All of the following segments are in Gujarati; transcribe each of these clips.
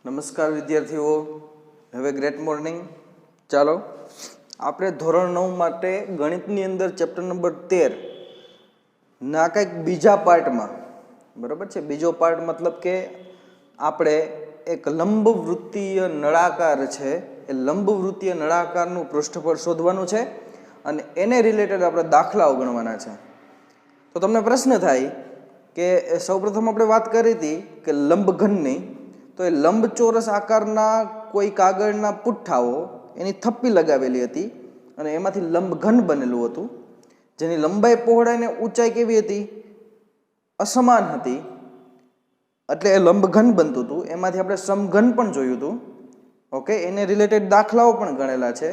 નમસ્કાર વિદ્યાર્થીઓ, હવે ગ્રેટ મોર્નિંગ. ચાલો આપણે ધોરણ 9 માટે ગણિતની અંદર ચેપ્ટર નંબર 13 ના કંઈક બીજા પાર્ટમાં, બરાબર છે, બીજો પાર્ટ મતલબ કે આપણે એક લંબવૃત્તીય નળાકાર છે, એ લંબવૃત્તીય નળાકારનું પૃષ્ઠફળ શોધવાનું છે અને એને રિલેટેડ આપણે દાખલાઓ ગણવાના છે. તો તમને પ્રશ્ન થાય કે સૌપ્રથમ આપણે વાત કરી હતી કે લંબઘનની, તો એ લંબચોરસ આકારના કોઈ કાગળના પુઠ્ઠાઓ એની થપ્પી લગાવેલી હતી અને એમાંથી લંબઘન બનેલું હતું, જેની લંબાઈ, પહોળાઈ અને ઊંચાઈ કેવી હતી? અસમાન હતી, એટલે એ લંબઘન બનતું હતું. એમાંથી આપણે સમઘન પણ જોયું હતું. ઓકે, એને રિલેટેડ દાખલાઓ પણ ગણેલા છે.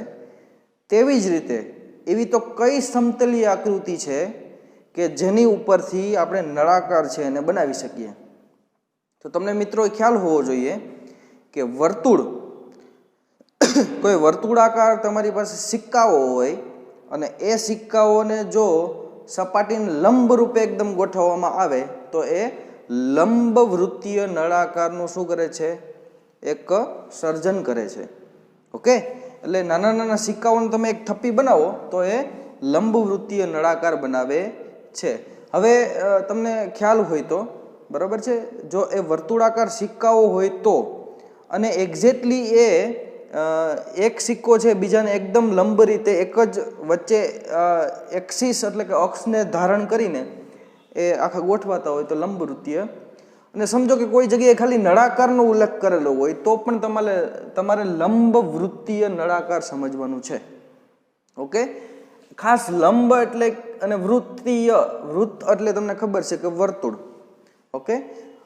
તેવી જ રીતે એવી તો કઈ સમતલીય આકૃતિ છે કે જેની ઉપરથી આપણે નળાકાર છે એને બનાવી શકીએ? તો તમને મિત્રો ખ્યાલ હોવો જોઈએ કે વર્તુળ, કોઈ વર્તુળાકાર તમારી પાસે સિક્કાઓ હોય અને એ સિક્કાઓને જો સપાટીને લંબ રૂપે એકદમ ગોઠવવામાં આવે તો એ લંબવૃત્તીય નળાકારનું શું કરે છે? એક સર્જન કરે છે. ઓકે, એટલે નાના નાના સિક્કાઓને તમે એક થપ્પી બનાવો તો એ લંબવૃત્તીય નળાકાર બનાવે છે. હવે તમને ખ્યાલ હોય તો, બરાબર છે, જો એ વર્તુળાકાર સિક્કાઓ હોય તો, અને એક્ઝેક્ટલી એ એક સિક્કો છે બીજાને એકદમ લંબ રીતે એક જ વચ્ચે એક્સિસ એટલે કે અક્ષને ધારણ કરીને એ આખા ગોઠવાતા હોય તો લંબવૃત્તીય. અને સમજો કે કોઈ જગ્યાએ ખાલી નળાકારનો ઉલ્લેખ કરેલો હોય તો પણ તમારે લંબવૃત્તીય નળાકાર સમજવાનું છે. ઓકે, ખાસ લંબ એટલે અને વૃત્તીય, વૃત્ત એટલે તમને ખબર છે કે વર્તુળ. ઓકે,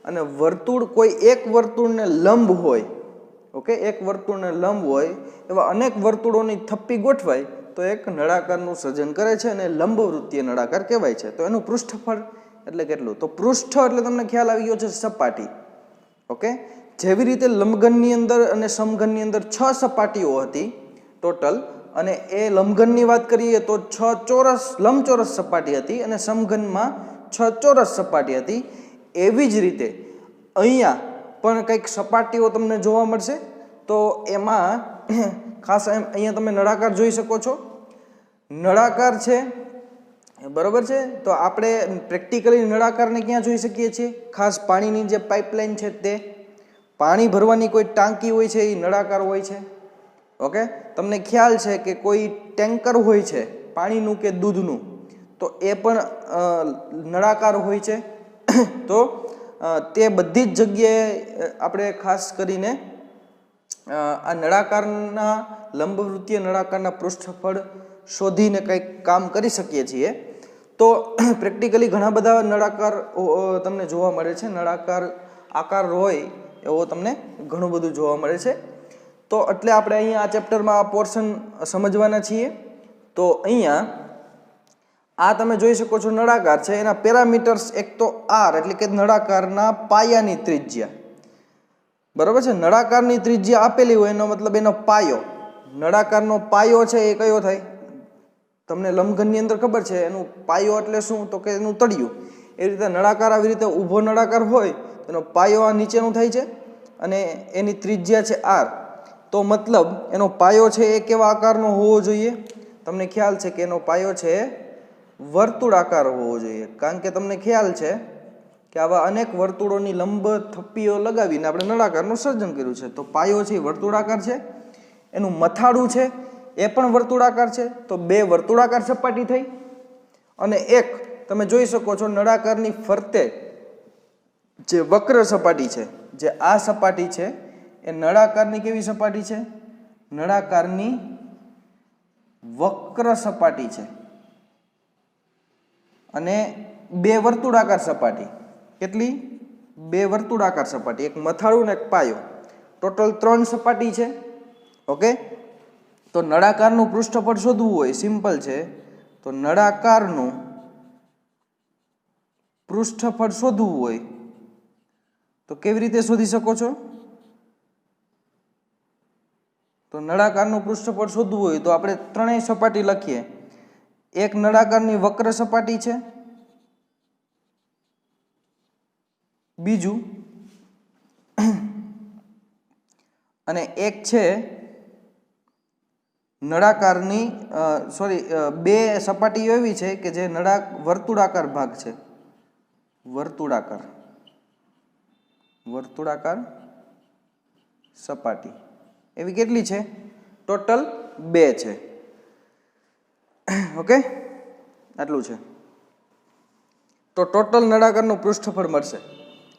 અને વર્તુળ કોઈ એક વર્તુળને લંબ હોય, ઓકે, એક વર્તુળને લંબ હોય એવા અનેક વર્તુળોની થપ્પી ગોઠવાય તો એક નળાકારનું સર્જન કરે છે અને લંબવૃત્તીય નળાકાર કહેવાય છે. તો એનું પૃષ્ઠફળ એટલે કેટલું? તો પૃષ્ઠ એટલે તમને ખ્યાલ આવી ગયો છે સપાટી. ઓકે, જેવી રીતે લંબઘનની અંદર અને સમઘનની અંદર 6 સપાટીઓ હતી ટોટલ, અને એ લંબઘનની વાત કરીએ તો 6 લંબચોરસ સપાટી હતી અને સમઘનમાં 6 ચોરસ સપાટી હતી. એવી જ રીતે અહીંયા પણ કંઈક સપાટીઓ તમને જોવા મળશે. તો એમાં ખાસ અહીંયા તમે નળાકાર જોઈ શકો છો. નળાકાર છે, બરાબર છે. તો આપણે પ્રેક્ટિકલી નળાકારને ક્યાં જોઈ શકીએ છીએ? ખાસ પાણીની જે પાઇપલાઇન છે તે, પાણી ભરવાની કોઈ ટાંકી હોય છે એ નળાકાર હોય છે. ઓકે, તમને ખ્યાલ છે કે કોઈ ટેન્કર હોય છે પાણીનું કે દૂધનું, તો એ પણ નળાકાર હોય છે. તો તે બધી જ જગ્યાએ આપણે ખાસ કરીને આ નળાકારના, લંબવૃત્તીય નળાકારના પૃષ્ઠફળ શોધીને કંઈક કામ કરી શકીએ છીએ. તો પ્રેક્ટિકલી ઘણા બધા નળાકાર તમને જોવા મળે છે. નળાકાર આકાર હોય એવો તમને ઘણું બધું જોવા મળે છે. તો એટલે આપણે અહીંયા આ ચેપ્ટરમાં આ પોર્શન સમજવાના છીએ. તો અહીંયા આ તમે જોઈ શકો છો નળાકાર છે, એના પેરામીટર્સ એક તો આર એટલે કે નળાકારના પાયાની ત્રિજ્યા, બરાબર છે. નળાકારની ત્રિજ્યા આપેલી હોય એનો મતલબ એનો પાયો. નળાકારનો પાયો છે એ કયો થાય? તમને લંબઘનની અંદર ખબર છે એનું પાયો એટલે શું? તો કે એનું તળિયું. એ રીતે નળાકાર આવી રીતે ઊભો નળાકાર હોય એનો પાયો આ નીચેનું થાય છે અને એની ત્રિજ્યા છે આર. તો મતલબ એનો પાયો છે એ કેવા આકારનો હોવો જોઈએ? તમને ખ્યાલ છે કે એનો પાયો છે વર્તુળાકાર હોવો જોઈએ, કારણ કે તમને ખ્યાલ છે કે આવા અનેક વર્તુળોની લંબ થપ્પીઓ લગાવીને આપણે નળાકારનું સર્જન કર્યું છે. તો પાયો છે એ વર્તુળાકાર છે. એનું મથાળું છે એ પણ વર્તુળાકાર છે. તો 2 વર્તુળાકાર સપાટી થઈ અને એક તમે જોઈ શકો છો નળાકારની ફરતે જે વક્ર સપાટી છે, જે આ સપાટી છે એ નળાકારની કેવી સપાટી છે? નળાકારની વક્ર સપાટી છે. અને 2 વર્તુળાકાર સપાટી. કેટલી? 2 વર્તુળાકાર સપાટી, એક મથાળું ને એક પાયો, ટોટલ 3 સપાટી છે. ઓકે, તો નળાકારનું પૃષ્ઠફળ શોધવું હોય, સિમ્પલ છે. તો નળાકારનું પૃષ્ઠફળ શોધવું હોય તો કેવી રીતે શોધી શકો છો? તો નળાકારનું પૃષ્ઠફળ શોધવું હોય તો આપણે 3 સપાટી લખીએ. એક નળાકારની વક્ર સપાટી છે, બીજું અને એક છે નળાકારની બે સપાટીઓ એવી છે કે જે વર્તુળાકાર ભાગ છે, વર્તુળાકાર સપાટી એવી કેટલી છે? ટોટલ 2 છે. ઓકે, આટલું છે. તો ટોટલ નળાકારનું પૃષ્ઠફળ મળશે.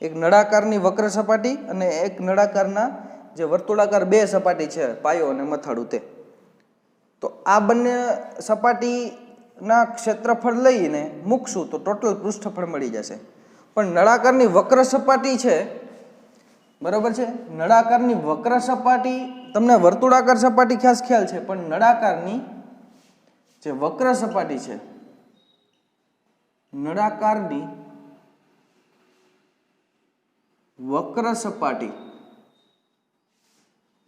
એક નળાકારની વક્ર સપાટી અને એક નળાકારના જે વર્તુળાકાર 2 સપાટી છે, પાયો અને મથાળું તે. તો આ બંને સપાટીના ક્ષેત્રફળ લઈને મૂકશું તો ટોટલ પૃષ્ઠફળ મળી જશે. પણ નળાકારની વક્ર સપાટી છે, બરોબર છે, નળાકારની વક્ર સપાટી, તમને વર્તુળાકાર સપાટી ખાસ ખ્યાલ છે, પણ નળાકારની જે વક્ર સપાટી છે, નળાકારની વક્ર સપાટી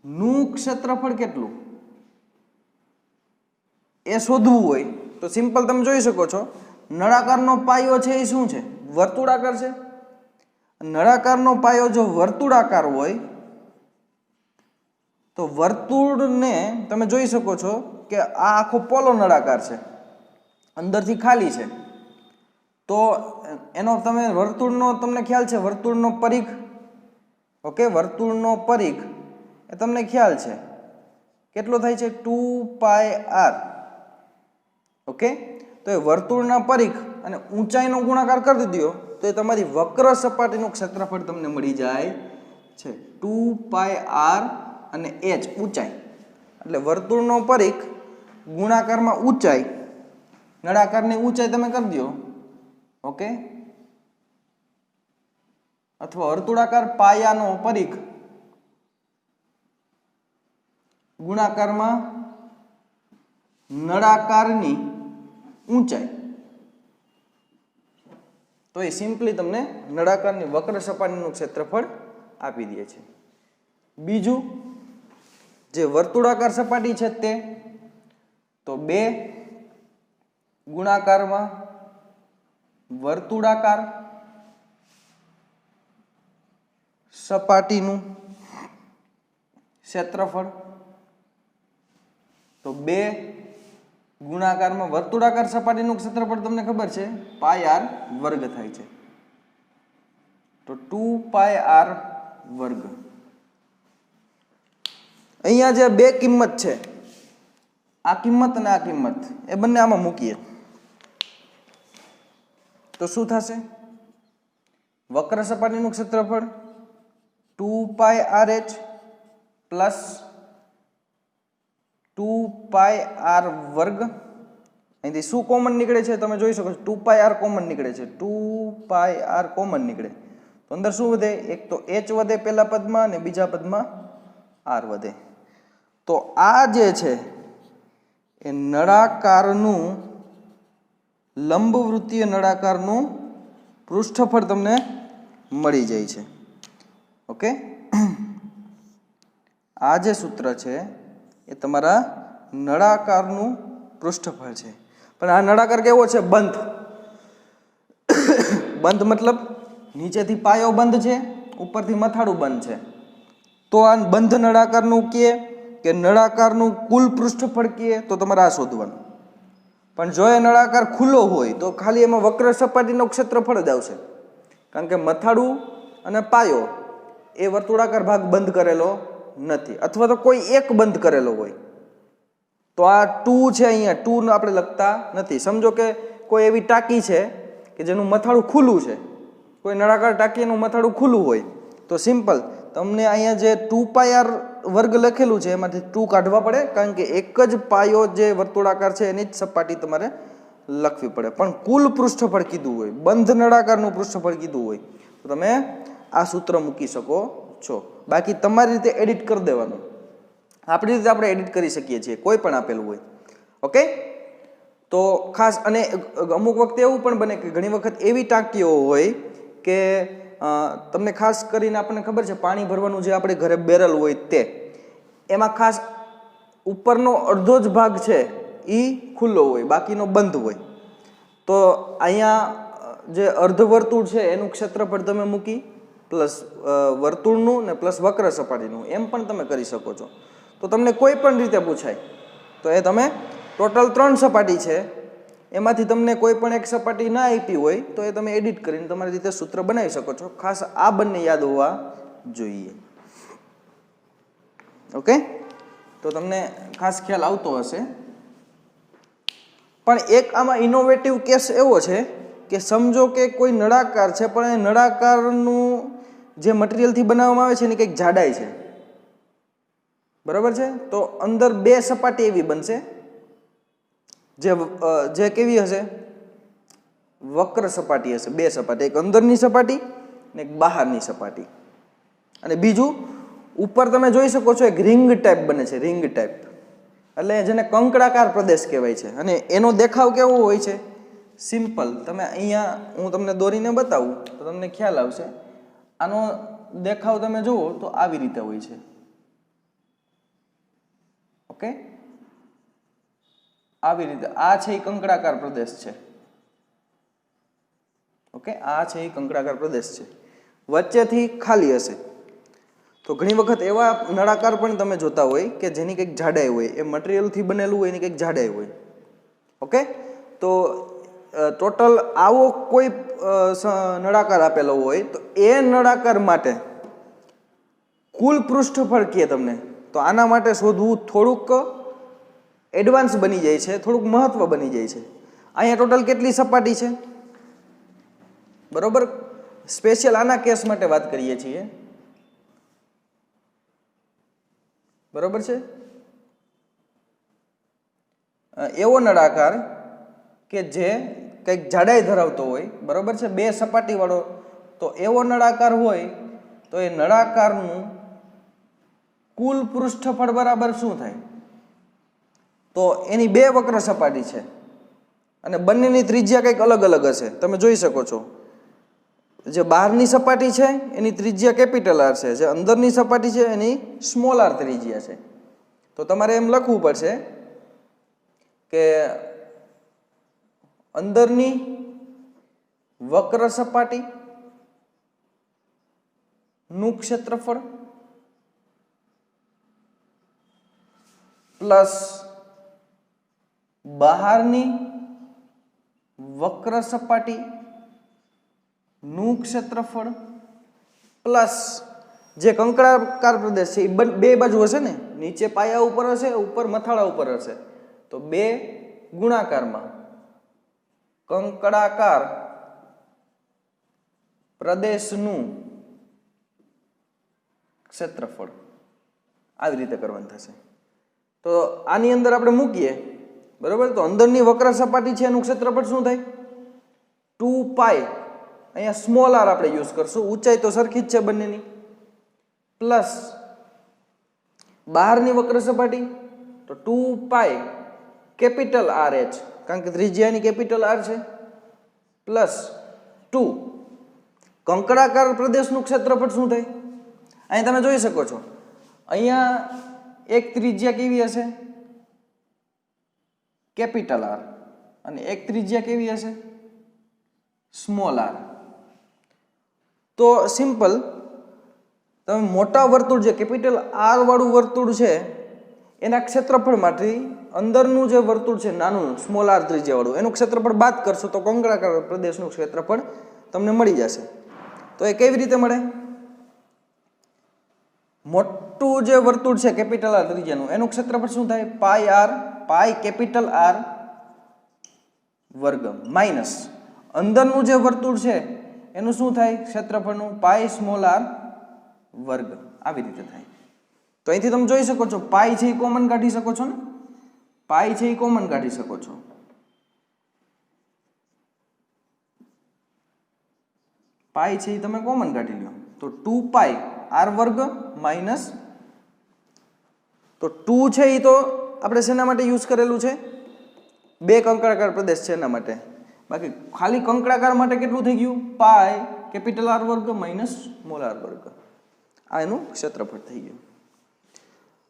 નું ક્ષેત્રફળ કેટલું એ શોધવું હોય તો સિમ્પલ તમે જોઈ શકો છો, નળાકારનો પાયો છે એ શું છે? વર્તુળાકાર છે. નળાકારનો પાયો જો વર્તુળાકાર હોય તો વર્તુળને તમે જોઈ શકો છો કે આ આખો પોલો નળાકાર છે, અંદરથી ખાલી છે. તો એનો તમે વર્તુળનો તમને ખ્યાલ છે, વર્તુળનો પરિઘ, ઓકે, વર્તુળનો પરિઘ એ તમને ખ્યાલ છે કેટલો થાય છે? 2πr. ઓકે, તો એ વર્તુળના પરિઘ અને ઊંચાઈનો ગુણાકાર કરી દો તો એ તમારી વક્ર સપાટીનું ક્ષેત્રફળ તમને મળી જાય છે. 2πr અને h ઊંચાઈ, એટલે વર્તુળનો પરિઘ ગુણાકારમાં ઊંચાઈ, નળાકારની ઊંચાઈ તમે કરી દો. ઓકે, અથવા વર્તુળાકાર પાયાનો પરિઘ ગુણાકારમાં નળાકારની ઊંચાઈ, તો એ સિમ્પલી તમને નળાકારની વક્ર સપાટીનું ક્ષેત્રફળ આપી દે છે. બીજું જે વર્તુળાકાર સપાટી છે તે, તો 2 ગુણાકારમાં વર્તુળાકાર સપાટીનું ક્ષેત્રફળ, તો 2 ગુણાકારમાં વર્તુળાકાર સપાટીનું ક્ષેત્રફળ તમને ખબર છે πr વર્ગ થાય છે, તો 2πr વર્ગ. અહીંયા જે 2 કિંમત છે, આ કિંમત અને આ કિંમત, એ બંને આમાં મૂકીએ તો શું થશે? વક્ર સપાટીનું ક્ષેત્રફળ 2πrh પ્લસ 2πr વર્ગ. અહીંથી શું કોમન નીકળે છે તમે જોઈ શકો છો, 2πr કોમન નીકળે છે, 2πr કોમન નીકળે તો અંદર શું વધે? એક તો h વધે પહેલા પદમાં અને બીજા પદમાં r વધે. તો આ જે છે એ નળાકારનું, લંબવૃત્તીય નળાકારનું પૃષ્ઠફળ તમને મળી જાય છે. ઓકે, આ જે સૂત્ર છે એ તમારા નળાકારનું પૃષ્ઠફળ છે. પણ આ નળાકાર કેવો છે? બંધ. બંધ મતલબ નીચેથી પાયો બંધ છે, ઉપરથી મથાળું બંધ છે. તો આ બંધ નળાકારનું કે નળાકારનું કુલ પૃષ્ઠફળ તો તમારે આ શોધવાનું. પણ જો એ નળાકાર ખુલ્લો હોય તો ખાલી એમાં વક્ર સપાટીનો ક્ષેત્રફળ જ આવશે, કારણ કે મથાળું અને પાયો એ વર્તુળાકાર ભાગ બંધ કરેલો નથી, અથવા તો કોઈ એક બંધ કરેલો હોય. તો આ 2 છે, અહીંયા 2 આપણે લખતા નથી. સમજો કે કોઈ એવી ટાંકી છે કે જેનું મથાળું ખુલ્લું છે, કોઈ નળાકાર ટાંકી એનું મથાળું ખુલ્લું હોય તો સિમ્પલ તમને અહીંયા જે 2πr વર્ગ લખેલું છે એમાંથી 2 કાઢવા પડે, કારણ કે એક જ પાયો જે વર્તુળાકાર છે એની જ સપાટી તમારે લખવી પડે. પણ કુલ પૃષ્ઠફળ કીધું હોય, બંધ નળાકારનું પૃષ્ઠફળ કીધું હોય તો તમે આ સૂત્ર મૂકી શકો છો. બાકી તમારી રીતે એડિટ કરી દેવાનું, આપણી રીતે આપણે એડિટ કરી શકીએ છીએ, કોઈ પણ આપેલું હોય. ઓકે, તો ખાસ, અને અમુક વખતે એવું પણ બને કે ઘણી વખત એવી ટાંકીઓ હોય કે તમને ખાસ કરીને આપણને ખબર છે પાણી ભરવાનું જે આપણે ઘરે બેરલ હોય તે, એમાં ખાસ ઉપરનો અડધો જ ભાગ છે એ ખુલ્લો હોય, બાકીનો બંધ હોય. તો અહીંયા જે અર્ધવર્તુળ છે એનું ક્ષેત્રફળ તમે મૂકી પ્લસ વર્તુળનું ને પ્લસ વક્ર સપાટીનું, એમ પણ તમે કરી શકો છો. તો તમને કોઈ પણ રીતે પૂછાય તો એ તમે ટોટલ 3 સપાટી છે, એમાંથી તમને કોઈ પણ એક સપાટી ના આપી હોય તો એ તમે એડિટ કરીને તમારી રીતે સૂત્ર બનાવી શકો છો. ખાસ આ બંને યાદ હોવા જોઈએ. ઓકે, તો તમને ખાસ ખ્યાલ આવતો હશે. પણ એક આમાં ઇનોવેટિવ કેસ એવો છે કે સમજો કે કોઈ નળાકાર છે, પણ એ નળાકારનું જે મટીરિયલથી બનાવવામાં આવે છે એની કંઈક જાડાઈ છે, બરાબર છે. તો અંદર 2 સપાટી એવી બનશે જે કેવી હશે, વક્ર સપાટી હશે. 2 સપાટી, એક અંદરની સપાટી ને એક બહારની સપાટી. અને બીજું ઉપર તમે જોઈ શકો છો એક રિંગ ટાઈપ બને છે, રિંગ ટાઈપ, એટલે જેને કંકડાકાર પ્રદેશ કહેવાય છે. અને એનો દેખાવ કેવો હોય છે, સિમ્પલ. તમે અહીંયા હું તમને દોરીને બતાવું તો તમને ખ્યાલ આવશે. આનો દેખાવ તમે જુઓ તો આવી રીતે હોય છે. ઓકે, આવી રીતે આ છે એ કંકડાકાર પ્રદેશ છે. ઓકે, આ છે એ કંકડાકાર પ્રદેશ છે, વચ્ચેથી ખાલી હશે. તો ઘણી વખત એવા નળાકાર પણ તમે જોતા હોય કે જેની કંઈક જાડાઈ હોય, એ મટીરિયલથી બનેલું હોય, એની કંઈક જાડાઈ હોય. ઓકે, તો ટોટલ આવો કોઈ નળાકાર આપેલો હોય તો એ નળાકાર માટે કુલ પૃષ્ઠફળ કહે તમને, તો આના માટે શોધવું થોડુંક એડવાન્સ બની જાય છે, થોડુંક મહત્વ બની જાય છે. અહીંયા ટોટલ કેટલી સપાટી છે, બરોબર. સ્પેશિયલ આના કેસ માટે વાત કરીએ છીએ, બરોબર છે. એવો નળાકાર કે જે કંઈક જાડાઈ ધરાવતો હોય, બરોબર છે, 2 સપાટી વાળો. તો એવો નળાકાર હોય તો એ નળાકારનું કુલ પૃષ્ઠફળ બરાબર શું થાય, તો એની 2 વક્ર સપાટી છે અને બંનેની ત્રિજ્યા કંઈક અલગ અલગ હશે. તમે જોઈ શકો છો, જે બહારની સપાટી છે એની ત્રિજ્યા કેપિટલ આર છે, જે અંદરની સપાટી છે એની સ્મોલ આર ત્રિજ્યા છે. તો તમારે એમ લખવું પડશે કે અંદરની વક્ર સપાટી નું ક્ષેત્રફળ પ્લસ બહારની વક્ર સપાટી નું ક્ષેત્રફળ પ્લસ જે કંકડાકાર પ્રદેશ છે એ 2 બાજુ હશે ને, નીચે પાયા ઉપર હશે, ઉપર મથાળા ઉપર હશે. તો 2 ગુણાકારમાં કંકડાકાર પ્રદેશનું ક્ષેત્રફળ, આવી રીતે કરવાનું થશે. તો આની અંદર આપણે મૂકીએ, બરોબર. તો અંદરની વક્ર સપાટી છે એનું ક્ષેત્રફળ શું થાય, 2π. અહીંયા સ્મોલ આર આપણે યુઝ કરશું, ઊંચાઈ તો સરખી જ છે બંનેની, પ્લસ બહારની વક્ર સપાટી તો 2π કેપિટલ આર એચ, કારણ કે ત્રિજ્યાની કેપિટલ આર છે, પ્લસ 2 કંકડાકાર પ્રદેશનું ક્ષેત્રફળ શું થાય. અહીં તમે જોઈ શકો છો, અહીંયા એક ત્રિજ્યા કેવી હશે, કેપિટલ આર, અને એક ત્રિજ્યા કેવી હશે, સ્મોલ આર. તો સિમ્પલ, તમે મોટા વર્તુળ જે કેપિટલ આર વાળું વર્તુળ છે એના ક્ષેત્રફળમાંથી અંદરનું જે વર્તુળ છે નાનું સ્મોલ આર ત્રિજ્યા વાળું, એનું ક્ષેત્રફળ બાદ કરશો તો કંકડાકાર પ્રદેશનું ક્ષેત્રફળ તમને મળી જશે. તો એ કેવી રીતે મળે, મોટું જે વર્તુળ છે કેપિટલ આર ત્રિજ્યાનું, એનું ક્ષેત્રફળ શું થાય, પાઈ કેપિટલ આર વર્ગ, માઇનસ અંદરનું જે વર્તુળ છે એનું શું થાય, ક્ષેત્રફળનું પાઈ સ્મોલ આર વર્ગ. આવી રીતે થાય. તો અહીંથી તમે જોઈ શકો છો, પાઈ છે એ કોમન કાઢી શકો છો ને, પાઈ છે એ કોમન કાઢી શકો છો. પાઈ છે એ તમે કોમન કાઢી લો તો 2π આર વર્ગ માઇનસ, તો 2 છે એ તો આપણે શેના માટે યુઝ કરેલું છે, 2 કંકડાકાર પ્રદેશ છે એના માટે. બાકી ખાલી કંકડાકાર માટે કેટલું થઈ ગયું, પાઈ કેપિટલ આર વર્ગ માઇનસ સ્મોલ આર વર્ગ. આ એનું ક્ષેત્રફળ થઈ ગયું.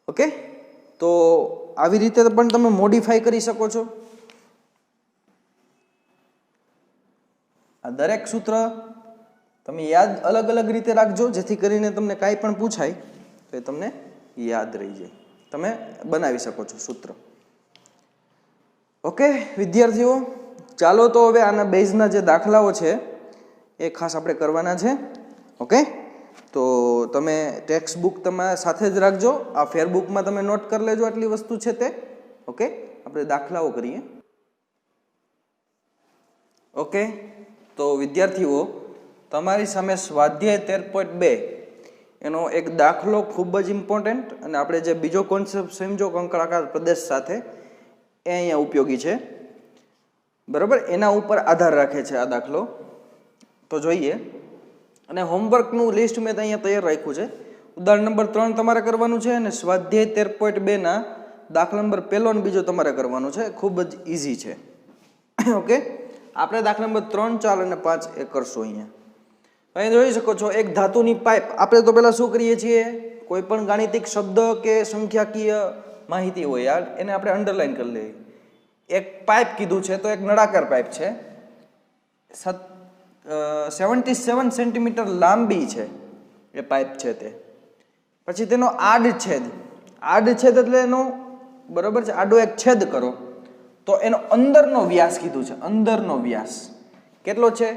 ઓકે, તો આવી રીતે પણ તમે મોડિફાઈ કરી શકો છો. આ દરેક સૂત્ર તમે યાદ અલગ અલગ રીતે રાખજો, જેથી કરીને તમને કાંઈ પણ પૂછાય તો એ તમને યાદ રહી જાય, તમે બનાવી શકો છો સૂત્ર. ઓકે વિદ્યાર્થીઓ, ચાલો તો હવે આના બેઝના જે દાખલાઓ છે એ ખાસ આપણે કરવાના છે. ઓકે, તો તમે ટેક્સ્ટ બુક તમારા સાથે જ રાખજો, આ ફેરબુકમાં તમે નોટ કરી લેજો આટલી વસ્તુ છે તે. ઓકે, આપણે દાખલાઓ કરીએ. ઓકે, તો વિદ્યાર્થીઓ તમારી સામે સ્વાધ્યાય 13.2 એનો એક દાખલો ખૂબ જ ઇમ્પોર્ટન્ટ, અને આપણે જે બીજો કોન્સેપ્ટ સમજો કંકળાકાર પ્રદેશ સાથે એ અહીંયા ઉપયોગી છે. બરાબર, એના ઉપર આધાર રાખે છે આ દાખલો. તો જોઈએ, અને હોમવર્કનું લિસ્ટ મેં અહીંયા તૈયાર રાખ્યું છે. ઉદાહરણ નંબર 3 તમારે કરવાનું છે, અને સ્વાધ્યાય 13.2 ના દાખલા નંબર 1 અને 2 તમારે કરવાનું છે. ખૂબ જ ઇઝી છે. ઓકે, આપણે દાખલા નંબર 3, 4 અને 5 એ કરશું. અહીંયા જોઈ શકો છો એક ધાતુની પાઇપ. આપણે તો પહેલા શું કરીએ છીએ, કોઈ પણ ગાણિતિક શબ્દ કે સંખ્યાકીય માહિતી હોય યાર, એને આપણે અંડરલાઈન કરી લઈએ. એક પાઇપ કીધું છે તો એક નળાકાર પાઇપ છે, 77 સેન્ટીમીટર લાંબી છે એ પાઇપ છે તે. પછી તેનો આડછેદ એટલે એનો બરોબર છે, આડો એક છેદ કરો તો એનો અંદરનો વ્યાસ કીધું છે. અંદરનો વ્યાસ કેટલો છે?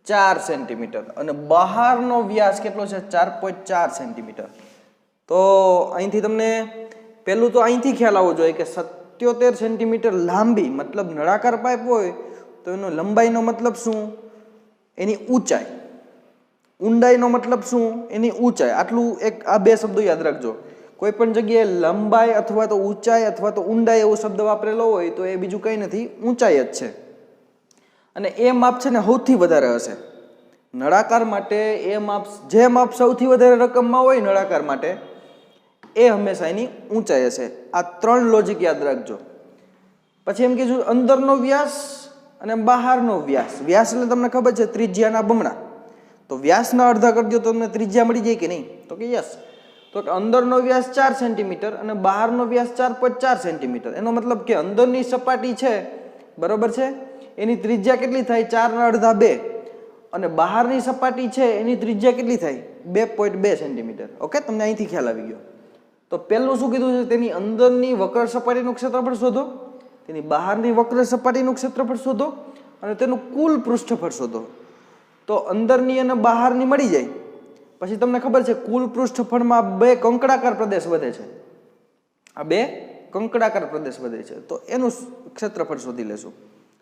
4 સેન્ટીમીટર, અને બહારનો વ્યાસ કેટલો છે? 4.4 સેન્ટીમીટર. તો અહીંથી તમને પહેલું તો અહીંથી ખ્યાલ આવવો જોઈએ કે 77 સેન્ટીમીટર લાંબી મતલબ નળાકાર પાઇપ હોય તો એનો લંબાઈનો મતલબ શું? એની ઊંચાઈ. ઊંડાઈનો મતલબ શું? એની ઊંચાઈ. આટલું એક આ બે શબ્દો યાદ રાખજો. કોઈ પણ જગ્યાએ લંબાઈ અથવા તો ઊંચાઈ અથવા તો ઊંડાઈ એવો શબ્દ વાપરેલો હોય તો એ બીજું કંઈ નથી, ઊંચાઈ જ છે. અને એ માપ છે ને સૌથી વધારે હશે નળાકાર માટે. એ માપ, જે માપ સૌથી વધારે રકમમાં હોય નળાકાર માટે, એ હંમેશા એની ઊંચાઈ હશે. આ 3 લોજિક યાદ રાખજો. પછી એમ કીધું અંદરનો વ્યાસ અને બહારનો વ્યાસ. વ્યાસ એટલે તમને ખબર છે ત્રિજ્યાના બમણા. તો વ્યાસના અડધા કરી દો તો તમને ત્રિજ્યા મળી જાય કે નહીં? તો કે યસ. તો કે અંદરનો વ્યાસ 4 સેન્ટીમીટર અને બહારનો વ્યાસ 4.4 સેન્ટીમીટર. એનો મતલબ કે અંદરની સપાટી છે બરોબર છે, એની ત્રિજ્યા કેટલી થાય? 4 ના અડધા 2. અને બહારની સપાટી છે એની ત્રિજ્યા કેટલી થાય? 2.2 સેન્ટીમીટર. ઓકે, તમને અહીંથી ખ્યાલ આવી ગયો. તો પહેલું શું કીધું છે? તેની અંદરની વક્ર સપાટીનું ક્ષેત્રફળ શોધો, તેની બહારની વક્ર સપાટીનું ક્ષેત્રફળ શોધો, અને તેનું કુલ પૃષ્ઠફળ શોધો. તો અંદરની અને બહારની મળી જાય. પછી તમને ખબર છે કુલ પૃષ્ઠફળમાં 2 કંકડાકાર પ્રદેશ વધે છે. આ 2 કંકડાકાર પ્રદેશ વધે છે, તો એનું ક્ષેત્રફળ શોધી લેશું.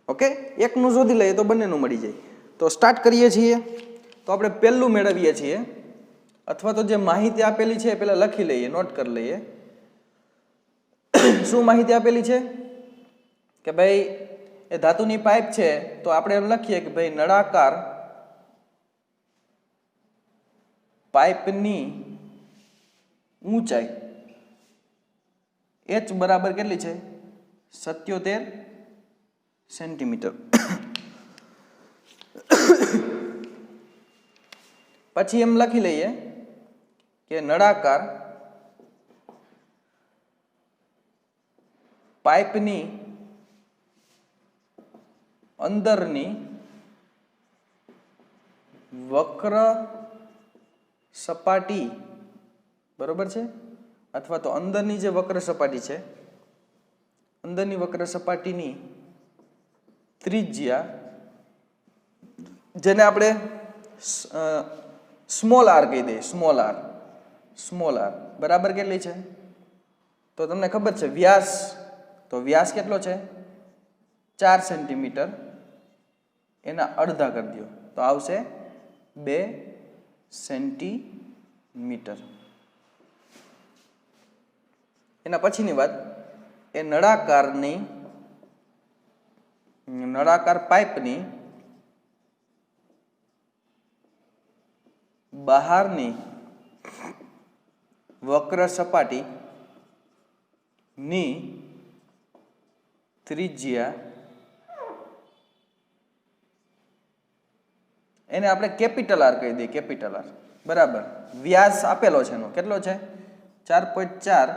ઓકે, એકનું શોધી લઈએ તો બંનેનું મળી જાય. તો સ્ટાર્ટ કરીએ છીએ. તો આપણે પહેલું મેળવીએ છીએ, અથવા તો જે માહિતી આપેલી છે એ પહેલા લખી લઈએ, નોટ કરી લઈએ. શું માહિતી આપેલી છે? કે ભાઈ એ ધાતુની પાઇપ છે, તો આપણે એમ લખીએ કે ભાઈ નળાકાર પાઇપની ઊંચાઈ h બરાબર કેટલી છે? 77 સેન્ટીમીટર. પછી એમ લખી લઈએ કે નળાકાર પાઇપની અંદરની વક્ર સપાટી બરોબર છે, અથવા તો અંદરની જે વક્ર સપાટી છે, અંદરની વક્ર સપાટીની ત્રિજ્યા, જેને આપણે સ્મોલ આર કહી દઈએ, સ્મોલ આર બરાબર કેટલી છે? તો તમને ખબર છે વ્યાસ, તો વ્યાસ કેટલો છે? 4 સેન્ટીમીટર. એના અડધા કરી દો તો આવશે 2 સેન્ટીમીટર. એના પછીની વાત, એ નળાકાર પાઇપની બહારની વક્ર સપાટી ની ત્રિજ્યા, એને આપણે કેપિટલ આર કહી દઈએ, કેપિટલ આર બરાબર. વ્યાસ આપેલો છે એનો કેટલો છે? 4.4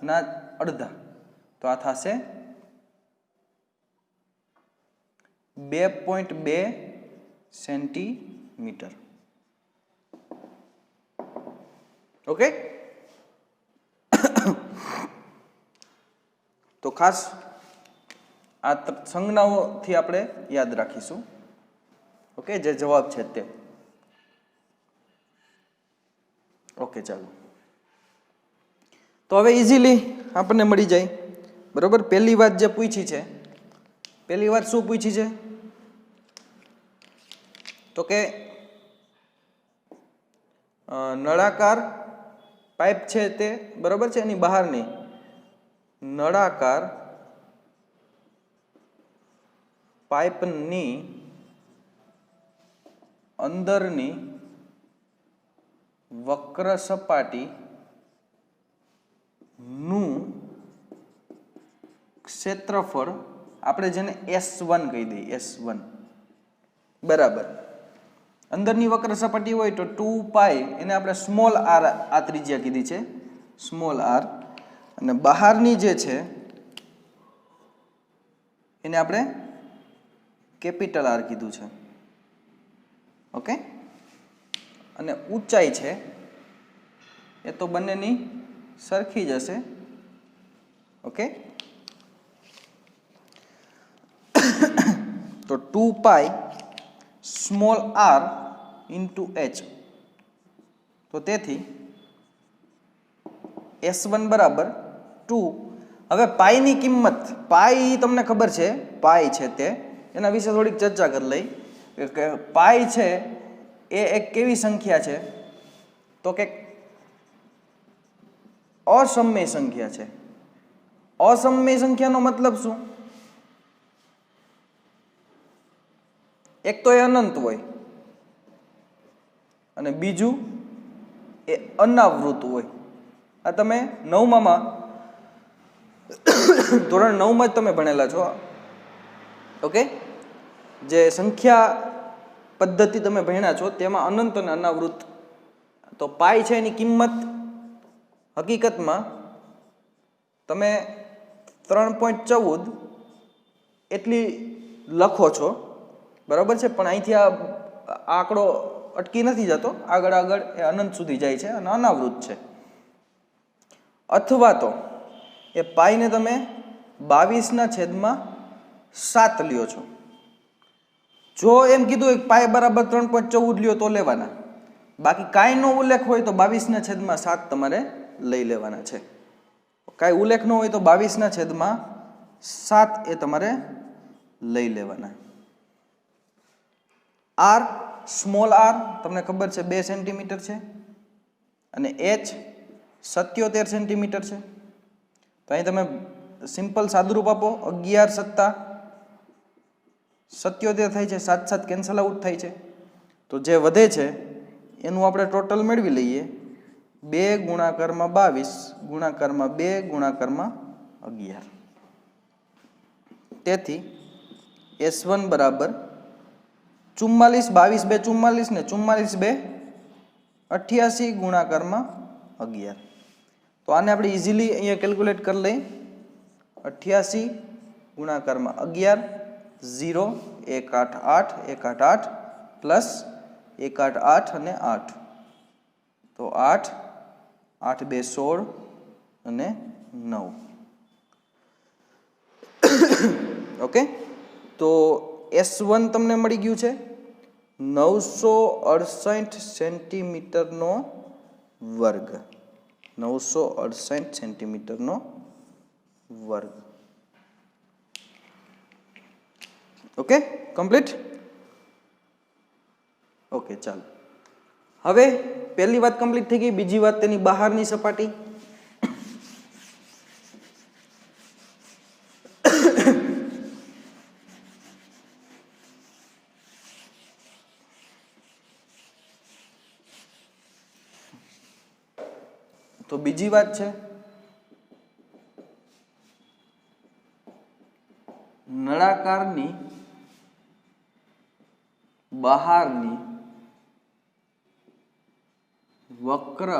ના અડધા, તો આ થશે 2.2 સેન્ટીમીટર. ઓકે, તો ખાસ આ સંજ્ઞાઓથી આપણે યાદ રાખીશું. ઓકે, જે જવાબ છે તે. ઓકે, ચાલો. તો હવે ઇઝીલી આપણને મળી જાય. બરોબર, પહેલી વાત જે પૂછી છે, પહેલી વાત શું પૂછી છે? તો કે નળાકાર પાઇપ છે તે, બરોબર છે, એની બહારની નળાકાર પાઇપની અંદરની વક્ર સપાટી નું ક્ષેત્રફળ, આપણે જેને S1 કહી દઈએ, S1 બરાબર. અંદરની વક્ર સપાટી હોય તો 2 પાઈ, એને આપણે સ્મોલ r આ ત્રિજ્યા કીધી છે, સ્મોલ r, અને બહારની જે છે એને આપણે કેપિટલ R કીધું છે. ઓકે, અને ઊંચાઈ છે એ તો બંનેની સરખી જ હશે. ઓકે, તો 2 પાઈ સ્મોલ r ઇન્ટુ h. તો તેથી S1 બરાબર 2. હવે પાઈની કિંમત, પાઈ તમને ખબર છે, પાઈ છે તે, એના વિશે થોડીક ચર્ચા કરી લઈ કે પાઈ છે એ એક કેવી સંખ્યા છે? તો કે અસમય સંખ્યા છે. અસમય સંખ્યાનો મતલબ શું? એક તો એ અનંત હોય અને બીજું એ અનાવૃત હોય. આ તમે નવમામાં, ધોરણ 9માં જ તમે ભણેલા છો. ઓકે, જે સંખ્યા પદ્ધતિ તમે ભણ્યા છો તેમાં અનંત અને અનાવૃત. તો પાઈ છે એની કિંમત હકીકતમાં તમે 3.14 એટલી લખો છો, બરાબર છે, પણ અહીંથી આ આંકડો અટકી નથી જતો, આગળ આગળ એ અનંત સુધી જાય છે અને અનાવૃત છે. અથવા તો એ પાઈને તમે 22/7 લ્યો છો. જો એમ કીધું હોય પાઈ બરાબર 3.14 લ્યો તો લેવાના, બાકી કાંઈ નો ઉલ્લેખ હોય તો 22/7 તમારે લઈ લેવાના છે. કાંઈ ઉલ્લેખ ન હોય તો 22/7 એ તમારે લઈ લેવાના. r, સ્મોલ r તમને ખબર છે 2 સેન્ટીમીટર છે, અને h 77 સેન્ટીમીટર છે. તો અહીં તમે સિમ્પલ સાદુરૂપ આપો, 11 + 77 થાય છે, 7 કેન્સલ આઉટ થાય છે. તો જે વધે છે એનું આપણે ટોટલ મેળવી લઈએ, 2 ગુણાકારમાં 22 ગુણાકારમાં 2 ગુણાકારમાં 11. તેથી S1 બરાબર 44, 22 2 44 ને 44 2 88 ગુણાકારમાં 11. તો આને આપણે ઇઝીલી અહીંયા કેલ્ક્યુલેટ કરી લઈએ. 88 ગુણાકારમાં 11, 0 1 8 8 1 8 8 પ્લસ 1 8 8 અને 8, તો 8 8 2 16 અને 9. ઓકે, તો S1 તમને મળી ગયું છે 968 સેન્ટીમીટરનો વર્ગ. 968 સેન્ટીમીટરનો વર્ગ. Okay, complete. ઓકે, ચાલો. હવે પહેલી વાત કમ્પ્લીટ થઈ ગઈ. બીજી વાત તેની બહારની સપાટી. તો બીજી વાત છે નળાકારની બહારની વક્ર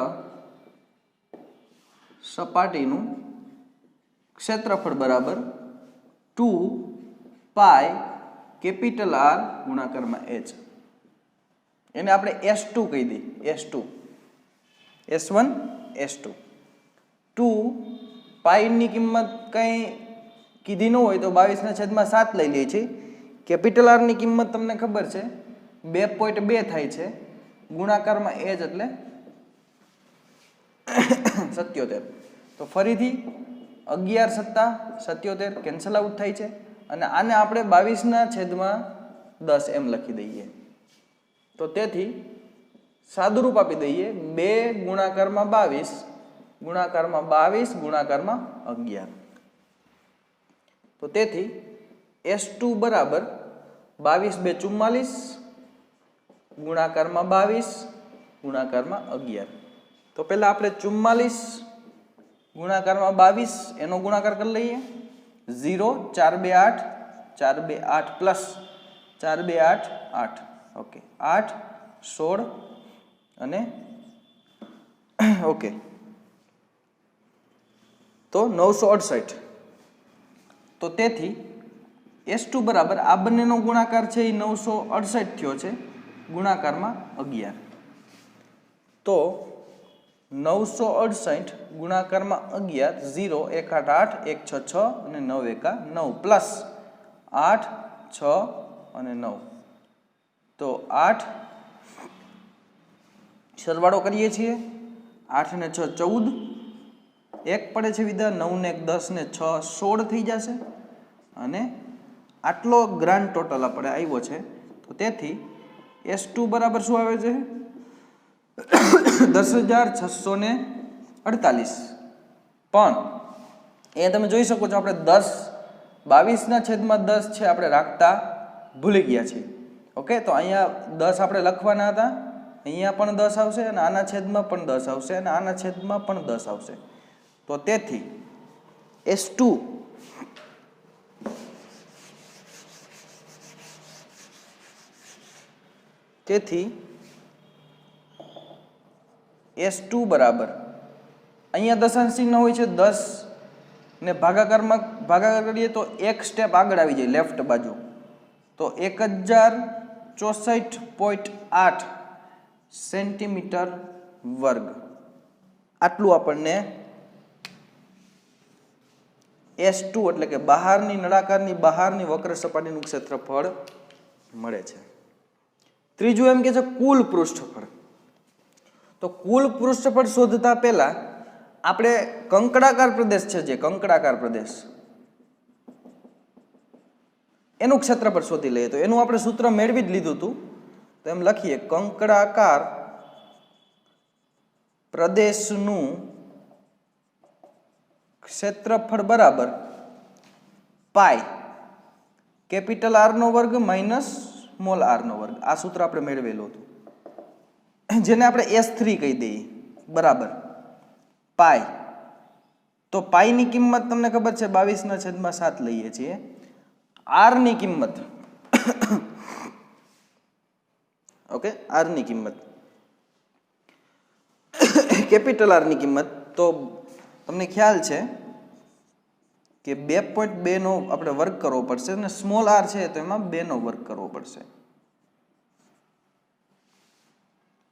સપાટીનું ક્ષેત્રફળ બરાબર 2 પાઈ કેપિટલ R ગુણાકારમાં h. એને આપણે S2 કહી દઈએ. S2 S1 S2 2 પાઈની કિંમત કંઈ કીધી ન હોય તો 22/7 લઈ લઈએ છીએ. કેપિટલ R ની કિંમત તમને ખબર છે 2.2 થાય છે, ગુણાકારમાં એ જ એટલે 77. તો ફરીથી 11 + 77 કેન્સલ આઉટ થાય છે અને આને આપણે 22/10 એમ લખી દઈએ. તો તેથી સાદુરૂપ આપી દઈએ 2 ગુણાકારમાં 22 ગુણાકારમાં 22 ગુણાકારમાં 11. તો તેથી S2 બરાબર 22 × 2 = 44 ગુણાકારમાં 22 ગુણાકારમાં 11. તો પહેલા આપણે 44 ગુણાકારમાં 22 એનો ગુણાકાર કરી લઈએ. 0 4 2 8 4 2 8 પ્લસ 4 2 8 8 ઓકે 8 16 અને ઓકે તો 968. તો તેથી S2 બરાબર આ બંનેનો ગુણાકાર છે એ 968 થયો છે ગુણાકારમાં 11. તો 968 ગુણાકારમાં 11 0 1 8 8 1 6 6 અને 9 1 9 પ્લસ 8 6 અને 9. તો 8 સરવાળો કરીએ છીએ. 8 ને 6 14, 1 પડે છે વિધા, 9 ને 1 10 ને 6 16 થઈ જશે અને આટલો ગ્રાન્ડ ટોટલ આપણે આવ્યો છે. તો તેથી S2 બરાબર શું આવે છે 10,648. પણ એ તમે જોઈ શકો છો આપણે 22/10 છે આપણે રાખતા ભૂલી ગયા છીએ. ઓકે, તો અહીંયા 10 આપણે લખવાના હતા, અહીંયા પણ 10 આવશે અને આના છેદમાં પણ 10 આવશે અને આના છેદમાં પણ 10 આવશે. તો તેથી S2 તેથી S2 બરાબર અહીંયા દશાંશ ચિહ્ન હોય છે 10 ને ભાગાકાર કરીએ તો એક સ્ટેપ આગળ આવી જાય લેફ્ટ બાજુ. તો 1064.8 સેન્ટીમીટર વર્ગ આટલું આપણને S2 એટલે કે બહારની નળાકારની બહારની વક્ર સપાટીનું ક્ષેત્રફળ મળે છે. ત્રીજું એમ કે છે કુલ પૃષ્ઠફળ. તો કુલ પૃષ્ઠફળ શોધતા પહેલા આપણે કંકડાકાર પ્રદેશ છે જે કંકડાકાર પ્રદેશ એનું ક્ષેત્રફળ શોધી લઈએ. તો એનું આપણે સૂત્ર મેળવી જ લીધું હતું. તો એમ લખીએ કંકડાકાર પ્રદેશનું ક્ષેત્રફળ બરાબર પાઈ કેપિટલ R નો વર્ગ માઇનસ સ્મોલ r નો વર્ગ. આ સૂત્ર આપણે મેળવેલું હતું જેને આપણે S3 કહી દઈએ બરાબર પાઈ. તો પાઈની કિંમત તમને ખબર છે 22/7 લઈએ છીએ. R ની કિંમત ઓકે R ની કિંમત કેપિટલ R ની કિંમત તો તમને ખ્યાલ છે કે 2.2 નો આપણે વર્ગ કરવો પડશે અને સ્મોલ r છે તો એમાં 2 નો વર્ગ કરવો પડશે.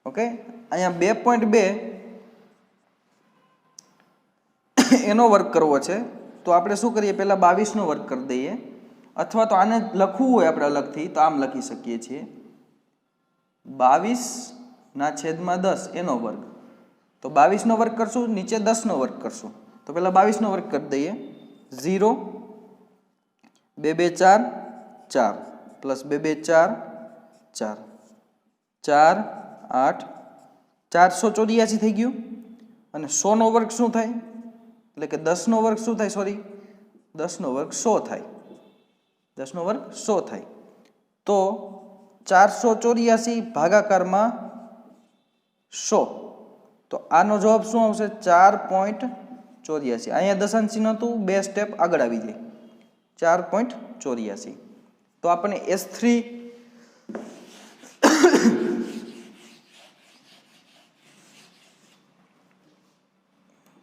ઓકે, અહીંયા 2.2 એનો વર્ગ કરવો છે તો આપણે શું કરીએ પહેલા 22 નો વર્ગ કરી દઈએ, અથવા તો આને લખવું હોય આપણે અલગથી તો આમ લખી શકીએ છીએ 22/10 એનો વર્ગ. તો 22 નો વર્ગ કરશું, નીચે 10 નો વર્ગ કરશું. તો પહેલા 22 નો વર્ગ કરી દઈએ. 0 2 2 4 4 પ્લસ 2 2 4 4 4 8 484 થઈ ગયું. અને 100 નો વર્ગ શું થાય એટલે કે 10 નો વર્ગ શું થાય 10 નો વર્ગ 100 થાય. 10 નો વર્ગ 100 થાય. તો 484 ભાગાકારમાં 100. તો આનો જવાબ શું આવશે 4.84. અહીંયા દશાંશ ચિહ્ન હતું, 2 સ્ટેપ આગળ આવી જાય 4.84. તો આપણને S3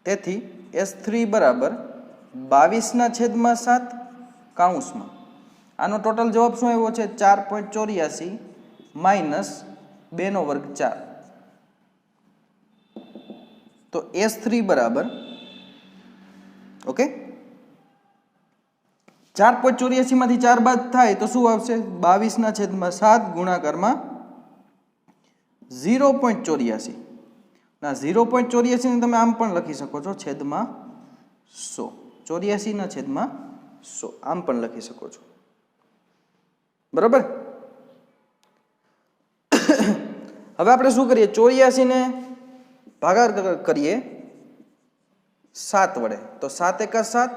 તેથી S3 બરાબર 22/7 કૌંસમાં આનો ટોટલ જવાબ શું આવ્યો છે 4.84 માઇનસ 2 નો વર્ગ 4. તો S3 બરાબર ઓકે 4.84 માંથી 4 બાદ થાય તો શું આવશે 22/7 ગુણાકારમાં 0.84 ના 0.84 ને તમે આમ પણ લખી શકો છો છેદમાં 100 84/100 આમ પણ લખી શકો છો બરાબર હવે આપણે શું કરીએ 84 ને ભાગાકાર કરીએ 7 વડે તો 7 × 7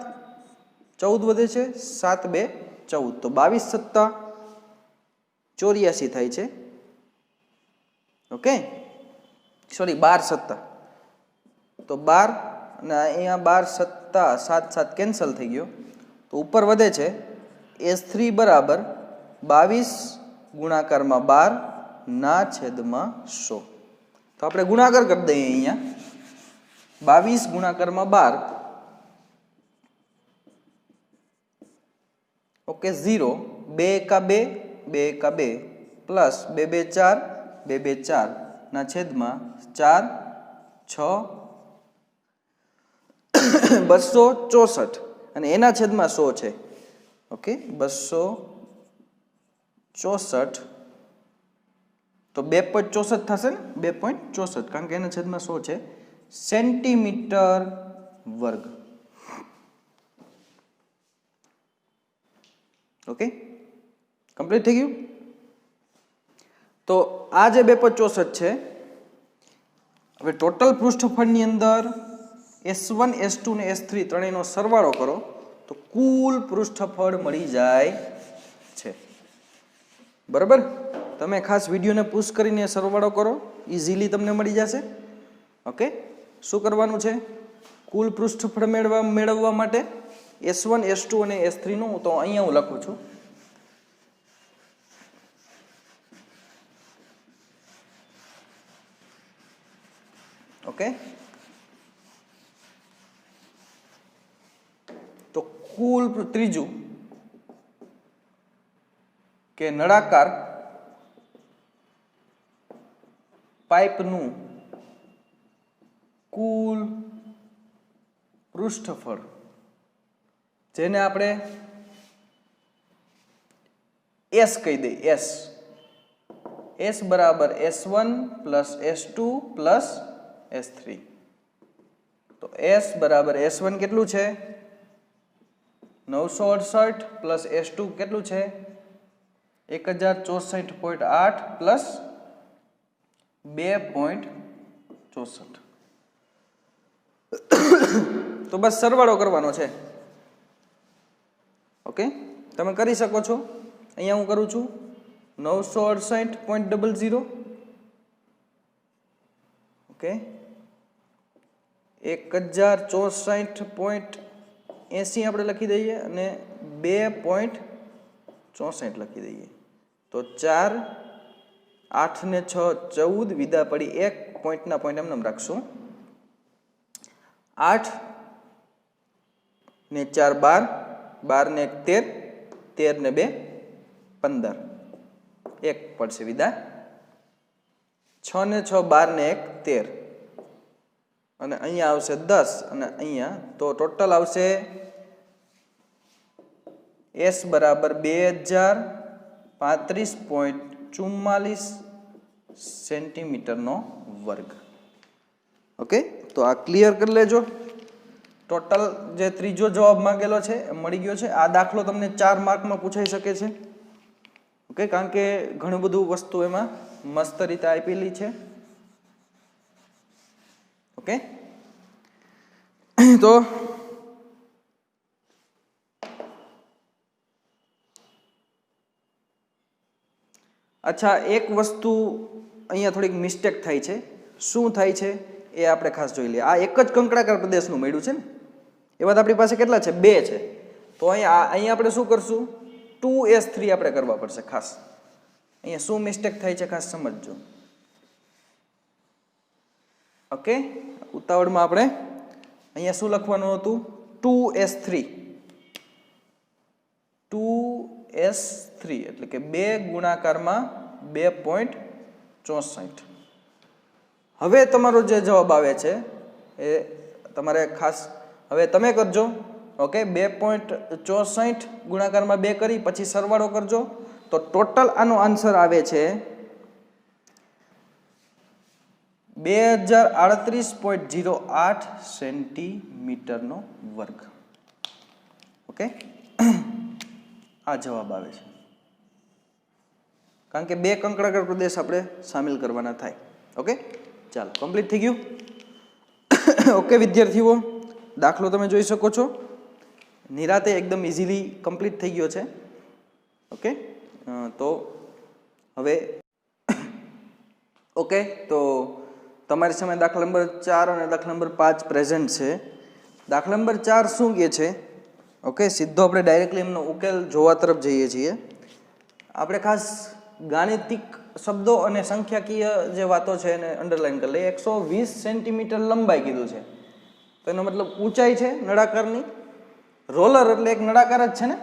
14 વધે છે 7 2 14 તો 22 + 84 થાય છે ઓકે સોરી 12 + તો 12 અને અહીંયા 12 + 7 7 કેન્સલ થઈ ગયો તો ઉપર વધે છે S3 બરાબર 22 ગુણાકારમાં 12/100 તો આપણે ગુણાકાર કરી દઈએ અહીંયા 22 ગુણાકારમાં 12 ઓકે 0 2 × 2 2 × 2 પ્લસ 2 2 4 2 2 4 ના છેદમાં 4 6 264 અને એના છેદમાં 100 છે ઓકે 264 તો 2.64 થશે ને 2.64 કારણ કે એના છેદમાં 100 છે સેન્ટીમીટર વર્ગ ઓકે કમ્પ્લીટ થઈ ગયું તો આ જે 2.64 છે હવે ટોટલ પૃષ્ઠફળની અંદર S1 S2 ને S3 ત્રણેયનો સરવાળો કરો તો કુલ પૃષ્ઠફળ મળી જાય છે બરાબર તમે ખાસ વિડીયોને પુશ કરીને સરવાળો કરો ઇઝીલી તમને મળી જશે ઓકે શું કરવાનું છે કુલ પૃષ્ઠફળ મેળવવા માટે S1 S2 અને S3 નું તો અહીંયા હું લખું છું ઓકે તો કુલ ત્રીજું કે નળાકાર પાઇપનું કુલ પૃષ્ઠફળ જેને આપણે S કહી દઈએ S બરાબર S1 + S2 + S3 તો S બરાબર S1 કેટલું છે 968 + S2 કેટલું છે 1064.8 + 2.64 તો બસ સરવાળો કરવાનો છે ઓકે તમે કરી શકો છો અહીંયા હું કરું છું 968.00 ઓકે 1064.80 આપણે લખી દઈએ અને 2.64 લખી દઈએ તો 4 8 ને 6 14 વિદા પડી 1 પોઈન્ટના પોઈન્ટ એમ રાખશું 8 ને 4 12 12 ને 1 13 13 ને 2 15 1 પડશે વિદા 6 ને 6 12 ને 1 13 અને અહીંયા આવશે 10 અને અહીંયા તો ટોટલ આવશે S બરાબર 2035.44 સેન્ટીમીટરનો વર્ગ ઓકે તો આ ક્લિયર કરી લેજો ટોટલ જે ત્રીજો જવાબ માંગેલો છે એ મળી ગયો છે આ દાખલો તમને 4 માર્કમાં પૂછાઈ શકે છે ઓકે કારણ કે ઘણું બધું વસ્તુ એમાં મસ્ત રીતે આપેલી છે ઓકે તો અચ્છા એક વસ્તુ અહીંયા થોડીક મિસ્ટેક થાય છે શું થાય છે એ આપણે ખાસ જોઈ લઈએ આ એક જ કંકડાકાર પ્રદેશનું મળ્યું છે ને એ વાત આપણી પાસે કેટલા છે 2 છે તો અહીંયા આપણે શું કરશું 2S3 આપણે કરવા પડશે ખાસ અહીંયા શું મિસ્ટેક થાય છે ખાસ સમજજો ઓકે ઉતાવળમાં આપણે અહીંયા શું લખવાનું હતું 2S3 એટલે કે 2 ગુણાકારમાં 2.64 હવે તમારો જે જવાબ આવે છે એ તમારે ખાસ હવે તમે કરજો. ઓકે, 2.64 ગુણાકારમાં 2 કરી પછી સરવાળો કરજો તો ટોટલ આનો આન્સર આવે છે 2038.08 સેન્ટીમીટરનો વર્ગ. ઓકે, આ જવાબ આવે છે કારણ કે 2 કંકણાકાર પ્રદેશ આપણે સામેલ કરવાના થાય. ઓકે, ચાલો કમ્પ્લીટ થઈ ગયું. ઓકે વિદ્યાર્થીઓ, દાખલો તમે જોઈ શકો છો નિરાતે એકદમ ઇઝીલી કમ્પ્લીટ થઈ ગયો છે. ઓકે, તો હવે ઓકે, તો તમારી સામે દાખલા નંબર 4 અને દાખલા નંબર 5 પ્રેઝન્ટ છે. દાખલા નંબર 4 શું કહે છે? ઓકે, સીધો આપણે ડાયરેક્ટલી એમનો ઉકેલ જોવા તરફ જઈએ છીએ. આપણે ખાસ ગાણિતિક શબ્દો અને સંખ્યાકીય જે વાતો છે એને અંડરલાઈન કરી લઈએ. 120 સેન્ટીમીટર લંબાઈ કીધું છે તો એનો મતલબ ઊંચાઈ છે નળાકારની. રોલર એટલે એક નળાકાર જ છે ને,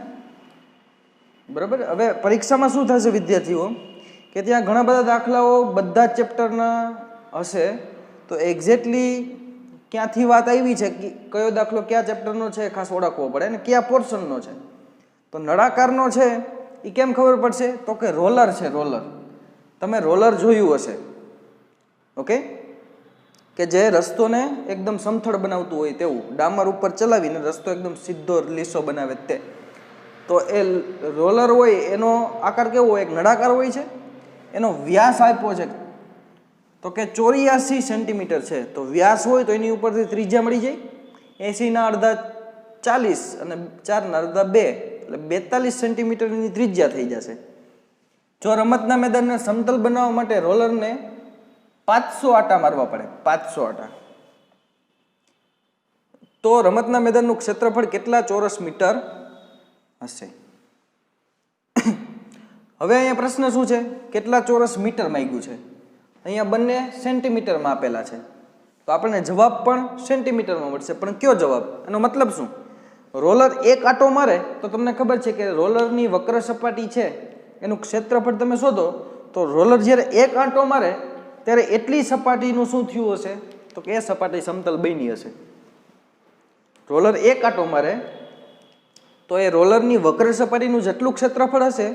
બરાબર. હવે પરીક્ષામાં શું થશે વિદ્યાર્થીઓ કે ત્યાં ઘણા બધા દાખલાઓ બધા જ ચેપ્ટરના હશે તો એક્ઝેક્ટલી ક્યાંથી વાત આવી છે, કયો દાખલો કયા ચેપ્ટરનો છે ખાસ ઓળખવો પડે ને કયા પોર્શનનો છે. તો નળાકારનો છે એ કેમ ખબર પડશે? તો કે રોલર છે. રોલર, તમે રોલર જોયું હશે. ઓકે, કે જે રસ્તોને એકદમ સમથળ બનાવતું હોય તેવું ડામર ઉપર ચલાવીને રસ્તો એકદમ સીધો લીસો બનાવે તે. તો એ રોલર હોય એનો આકાર કેવો હોય? એક નળાકાર હોય છે. એનો વ્યાસ આપ્યો છે તો કે 84 સેન્ટીમીટર છે. તો વ્યાસ હોય તો એની ઉપરથી ત્રિજ્યા મળી જાય 80 ના અડધા 40 અને 4 ના અડધા 2 એટલે 42 સેન્ટીમીટરની ત્રિજ્યા થઈ જશે. જો રમતના મેદાનને સમતલ બનાવવા માટે રોલરને 500 આટા મારવા પડે, 500 આટા, તો રમતના મેદાનનું ક્ષેત્રફળ કેટલા ચોરસ મીટર હશે? હવે અહીંયા પ્રશ્ન શું છે? કેટલા ચોરસ મીટર માંગ્યું છે. અહીંયા બંને સેન્ટીમીટરમાં આપેલા છે તો આપણને જવાબ પણ સેન્ટીમીટરમાં મળશે. પણ કયો જવાબ? એનો મતલબ શું? રોલર એક આંટો મારે તો તમને ખબર છે કે રોલરની વક્ર સપાટી છે એનું ક્ષેત્રફળ તમે શોધો તો રોલર જ્યારે એક આંટો મારે ત્યારે એટલી સપાટીનું શું થયું હશે? તો કે એ સપાટી સમતલ બની હશે. રોલર એક આંટો મારે તો એ રોલરની વક્ર સપાટીનું જેટલું ક્ષેત્રફળ હશે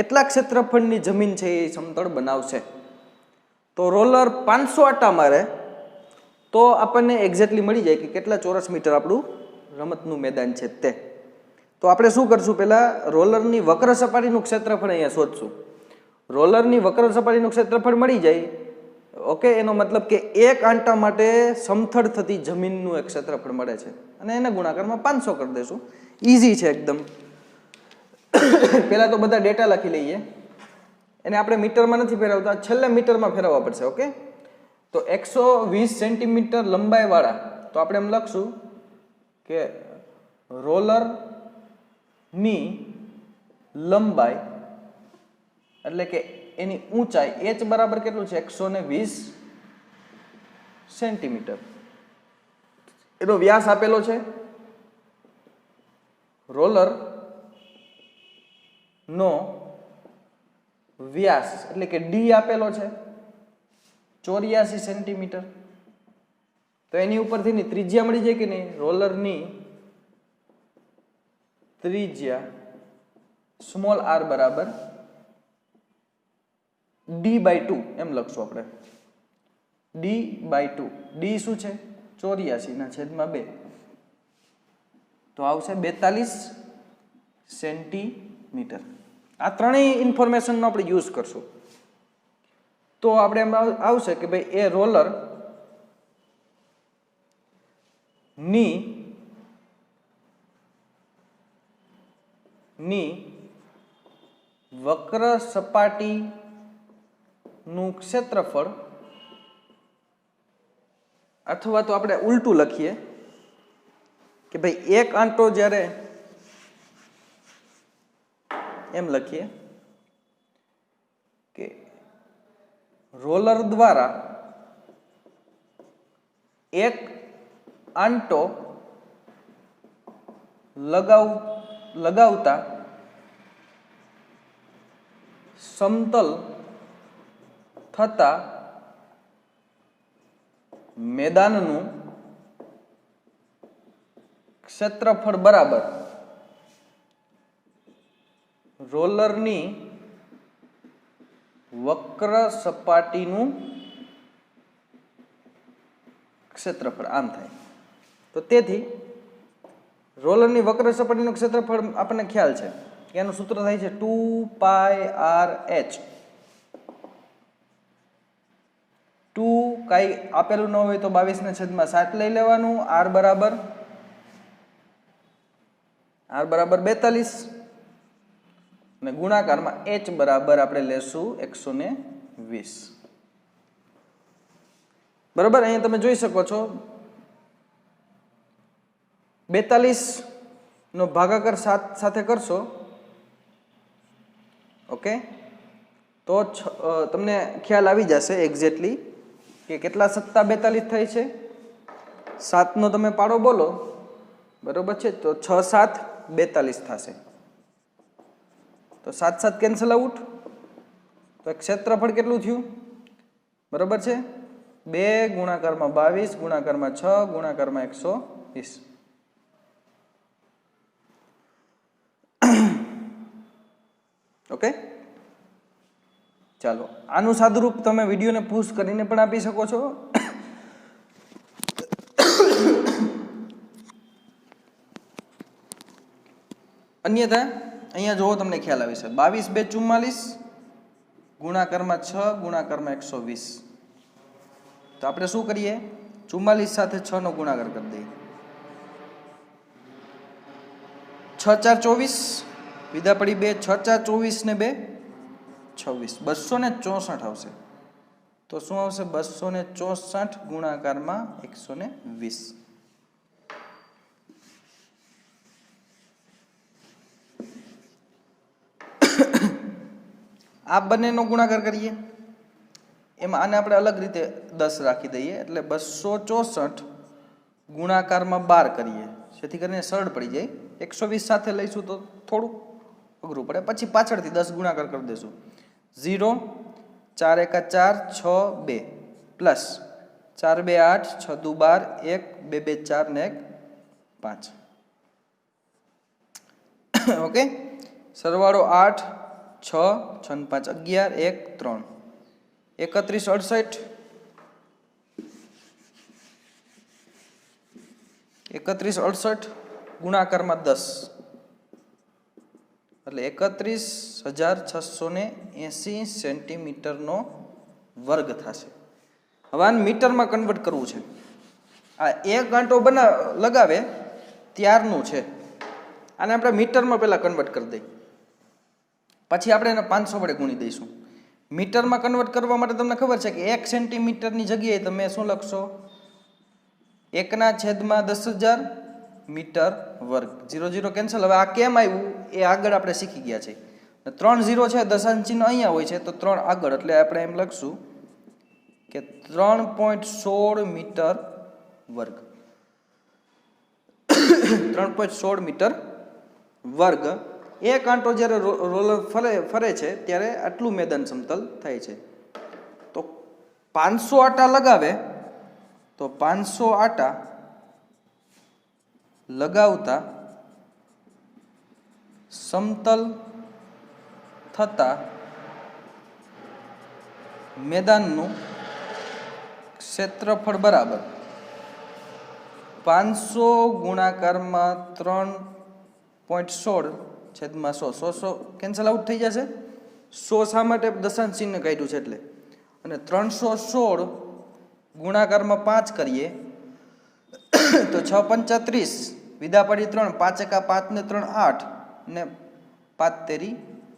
એટલા ક્ષેત્રફળની જમીન છે એ સમતળ બનાવશે. તો રોલર 500 આટા મારે તો આપણને એક્ઝેક્ટલી મળી જાય કે કેટલા ચોરસ મીટર આપણું રમતનું મેદાન છે તે. તો આપણે શું કરશું? પહેલા રોલરની વક્ર સપાટીનું ક્ષેત્રફળ અહીંયા શોધશું. રોલરની વક્ર સપાટીનું ક્ષેત્રફળ મળી જાય. ઓકે, એનો મતલબ કે એક આંટા માટે સમથળ થતી જમીનનું એક ક્ષેત્રફળ મળે છે અને એને ગુણાકારમાં 500 કરી દેશું. ઇઝી છે એકદમ. પહેલા તો બધા ડેટા લખી લઈએ. એને આપણે મીટરમાં નથી ફેરવતા, છેલ્લે મીટરમાં ફેરવવા પડશે. ઓકે, તો 120 સેન્ટીમીટર લંબાઈ વાળા તો આપણે એમ લખશું કે રોલરની લંબાઈ એટલે કે એની ઊંચાઈ h બરાબર કેટલું છે? 120 સેન્ટીમીટર. એનો વ્યાસ આપેલો છે. રોલર નો વ્યાસ એટલે કે d આપેલો છે 84 સેન્ટીમીટર. તો એની ઉપરથી ત્રિજ્યા મળી જાય કે નહીં? રોલરની ત્રિજ્યા સ્મોલ r બરાબર d/2 એમ લખશું આપણે. d/2. d શું છે? 84/2 તો આવશે 42 સેન્ટીમીટર. આ ત્રણેય ઇન્ફોર્મેશનનો આપણે યુઝ કરશું તો આપણે એમ આવશે કે ભાઈ એ રોલર ની વક્ર સપાટીનું ક્ષેત્રફળ, અથવા તો આપણે ઉલટું લખીએ કે ભાઈ એક આંટો જ્યારે એમ લખીએ કે રોલર દ્વારા એક આંટો લગાવતા સમતલ થતા મેદાનનું ક્ષેત્રફળ બરાબર રોલરની વક્ર સપાટીનું ક્ષેત્રફળ આમ થાય. તો તેથી રોલરની વક્ર સપાટીનું ક્ષેત્રફળ આપણને ખ્યાલ છે કે એનું સૂત્ર થાય છે 2πr/h. 2 કાંઈ આપેલું ન હોય તો 22/7 લઈ લેવાનું. r બરાબર 42 અને ગુણાકારમાં h બરાબર આપણે લેશું 120. બરાબર. અહીંયા તમે જોઈ શકો છો 42 નો ભાગાકાર 7 સાથે કરશો, ઓકે, તો તમને ખ્યાલ આવી જશે એક્ઝેક્ટલી કે કેટલા સત્તા 42 થાય છે. 7 નો તમે પાડો બોલો, બરોબર છે, તો 6 7 42 થશે. તો 7 7 કેન્સલ આઉટ. તો ક્ષેત્રફળ કેટલું થયું? બરોબર છે, 2 ગુણાકારમાં 22 ગુણાકારમાં 6 ગુણાકારમાં 120. ઓકે, ચાલો આનું સાદુરૂપ તમે વિડીયોને પુશ કરીને પણ આપી શકો છો. અન્યથા અહીંયા જોવો તમને ખ્યાલ આવી છે. 22 2 44 ગુણાકારમાં 6 ગુણાકારમાં 120. તો આપણે શું કરીએ? 44 સાથે 6 નો ગુણાકાર કરી દઈએ. 6 4 24 વિધા પડી 2. 6 4 24 ને 2 26. 264 આવશે. તો શું આવશે? 264 ગુણાકારમાં 120. આ બંનેનો ગુણાકાર કરીએ, એમાં આને આપણે અલગ રીતે 10 રાખી દઈએ, એટલે 264 ગુણાકારમાં 12 કરીએ, જેથી કરીને સરળ પડી જાય. 120 સાથે લઈશું તો થોડું અઘરું પડે, પછી પાછળથી 10 ગુણાકાર કરી દઈશું. 0 4 1 4 6 2 પ્લસ 4 2 8 6 2 12 1 2 2 4 ને 1 5. ઓકે, સરવાળો 8 6 6 5 11 1 3 31 68 31 68 ગુણાકારમાં 10 એટલે 31,680 સેન્ટીમીટરનો વર્ગ થશે. હવે આને મીટરમાં કન્વર્ટ કરવું છે. આ એક ગાંટો લગાવે ત્યારનું છે. આને આપણે મીટરમાં પહેલાં કન્વર્ટ કરી દઈએ, પછી આપણે એને 500 વડે ગુણી દઈશું. મીટરમાં કન્વર્ટ કરવા માટે તમને ખબર છે કે 1 સેન્ટીમીટરની જગ્યાએ તમે શું લખશો? 1/10,000 મીટર વર્ગ. 0 0 કેન્સલ. હવે આ કેમ આવ્યું એ આગળ આપણે શીખી ગયા છે. 3 0 છે, દશાંશ ચિહ્ન અહીંયા હોય છે, તો 3 આગળ, એટલે આપણે એમ લખશું કે 3.16 મીટર વર્ગ. 3.16 મીટર વર્ગ. એક આંટો જ્યારે રોલર ફરે છે ત્યારે આટલું મેદાન સમતલ થાય છે. તો 500 આટા લગાવે, તો 500 આટા લગાવતા સમતલ થતા મેદાનનું ક્ષેત્રફળ બરાબર 500 ગુણાકારમાં 3.16 છેદમાં 100 કેન્સલ આઉટ થઈ જશે. 100 શા માટે? દશાંશ ચિહ્ન કાઢ્યું છે એટલે. અને 316 ગુણાકારમાં 5 કરીએ તો 6 5 30 વિધા પડી 3 5 1 5 ને 3 8 ને 5 તેરી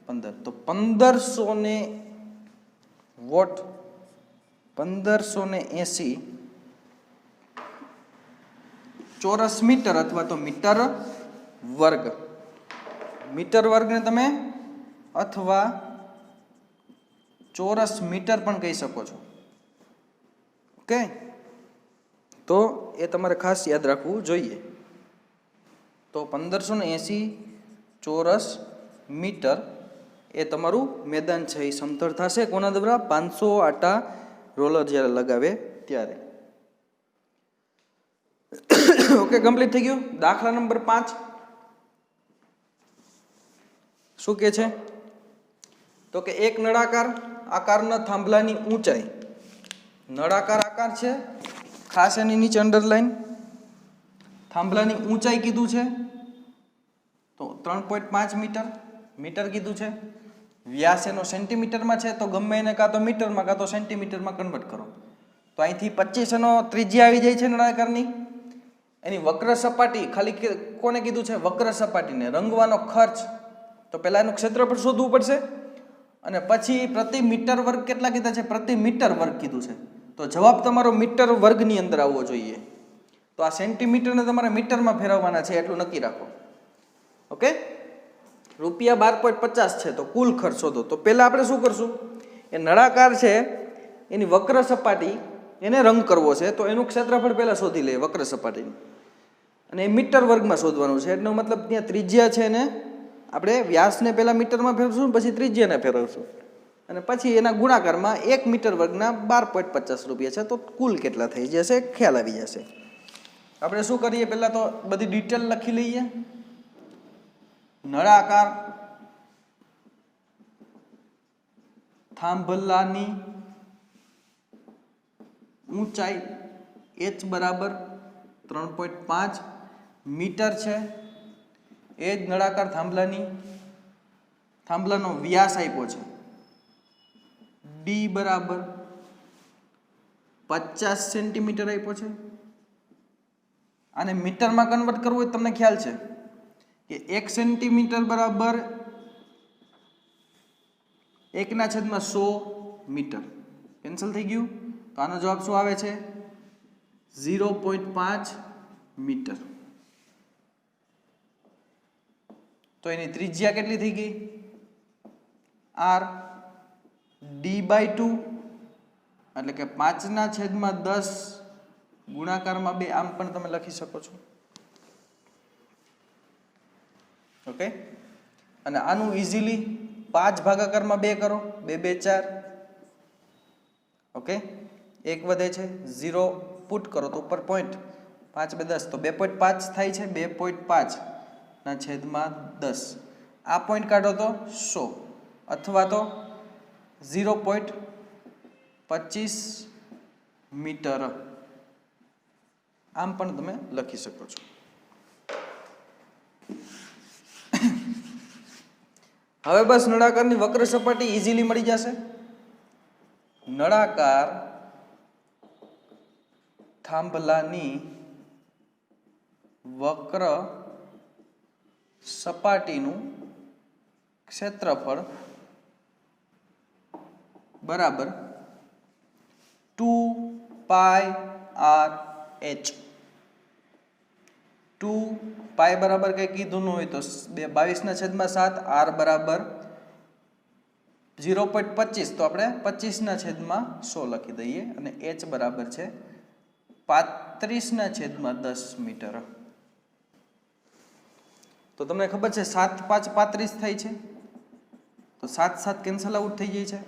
15. તો 1500 વોટ 1580 ચોરસ મીટર અથવા તો મીટર વર્ગ. મીટર વર્ગને તમે અથવા ચોરસ મીટર પણ કહી શકો છો. ઓકે, તો એ તમારે ખાસ યાદ રાખવું જોઈએ. તો 1580 ચોરસ મીટર એ તમારું મેદાન છે, એ સમતળ થશે. કોના દ્વારા? 500 આટા રોલર જ્યારે લગાવે ત્યારે. ઓકે, કમ્પ્લીટ થઈ ગયું. દાખલા નંબર 5 શું કે છે? તો કે એક નળાકાર આકારના થાંભલાની ઊંચાઈ, નળાકાર આકાર છે, ખાસ એની નીચે અંડરલાઈન, થાંભલાની ઊંચાઈ કીધું છે તો 3.5 મીટર, મીટર કીધું છે. વ્યાસ એનો સેન્ટીમીટરમાં છે તો ગમે એને કાં તો મીટરમાં કાં તો સેન્ટીમીટરમાં કન્વર્ટ કરો. તો અહીંથી 25 એનો ત્રિજ્યા આવી જાય છે નળાકારની. એની વક્ર સપાટી, ખાલી કોને કીધું છે? વક્ર સપાટીને. રંગવાનો ખર્ચ, તો પહેલા એનું ક્ષેત્રફળ શોધવું પડશે અને પછી પ્રતિ મીટર વર્ગ કેટલા કીધા છે? પ્રતિ મીટર વર્ગ કીધું છે. તો જવાબ તમારો મીટર વર્ગની અંદર આવવો જોઈએ. તો આ સેન્ટીમીટરને તમારે મીટરમાં ફેરવવાના છે એટલું નક્કી રાખો. ઓકે, રૂપિયા 12.50 છે તો કુલ ખર્ચ શોધો. તો પહેલાં આપણે શું કરશું? એ નળાકાર છે એની વક્ર સપાટી, એને રંગ કરવો છે તો એનું ક્ષેત્રફળ પહેલાં શોધી લઈએ વક્ર સપાટીનું, અને એ મીટર વર્ગમાં શોધવાનું છે. એનો મતલબ ત્યાં ત્રિજ્યા છે ને આપણે વ્યાસને પહેલાં મીટરમાં ફેરવશું, પછી ત્રિજ્યાને ફેરવશું અને પછી એના ગુણાકારમાં 1 મીટર વર્ગના 12.50 રૂપિયા છે. તો કુલ કેટલા થઈ જશે ખ્યાલ આવી જશે. આપણે શું કરીએ? પહેલાં તો બધી ડિટેલ લખી લઈએ. નળાકાર થાંભલાની ઊંચાઈ h બરાબર 3.5 મીટર છે. એ જ નળાકાર થાંભલાનો વ્યાસ આપ્યો છે d બરાબર 50 સેન્ટીમીટર આપ્યો છે. આને મીટરમાં કન્વર્ટ કરવું હોય તમને ખ્યાલ છે કે 1 સેન્ટીમીટર બરાબર 1/100 મીટર. કેન્સલ થઈ ગયું. તો આનો જવાબ શું આવે છે? 0.5 મીટર. તો એની ત્રિજ્યા કેટલી થઈ ગઈ? r d/2 એટલે કે 5/10 ગુણાકારમાં 2. આમ પણ તમે લખી શકો છો. ઓકે, અને આનું ઇઝીલી 5 ભાગાકારમાં 2 કરો, 2 2 4. ઓકે, 1 વધે છે, 0 પુટ કરો તો ઉપર પોઈન્ટ, 5 2 10 તો 2.5 થાય છે. 2.5/10. આ પોઈન્ટ કાઢો તો 100 અથવા તો 0.25 મીટર. આમ પણ તમે લખી શકો છો. હવે બસ નળાકારની વક્ર સપાટી ઇઝીલી મળી જશે. નળાકાર થાંભલાની વક્ર સપાટીનું ક્ષેત્રફળ બરાબર 2πr/h. 2π બરાબર કંઈ કીધું ન હોય તો 22/7, r બરાબર 0.25 તો આપણે 25/100 લખી દઈએ અને h બરાબર છે 35/10 મીટર. તો તમને ખબર છે 7 5 35 થાય છે તો 7 7 કેન્સલ આઉટ થઈ જાય છે.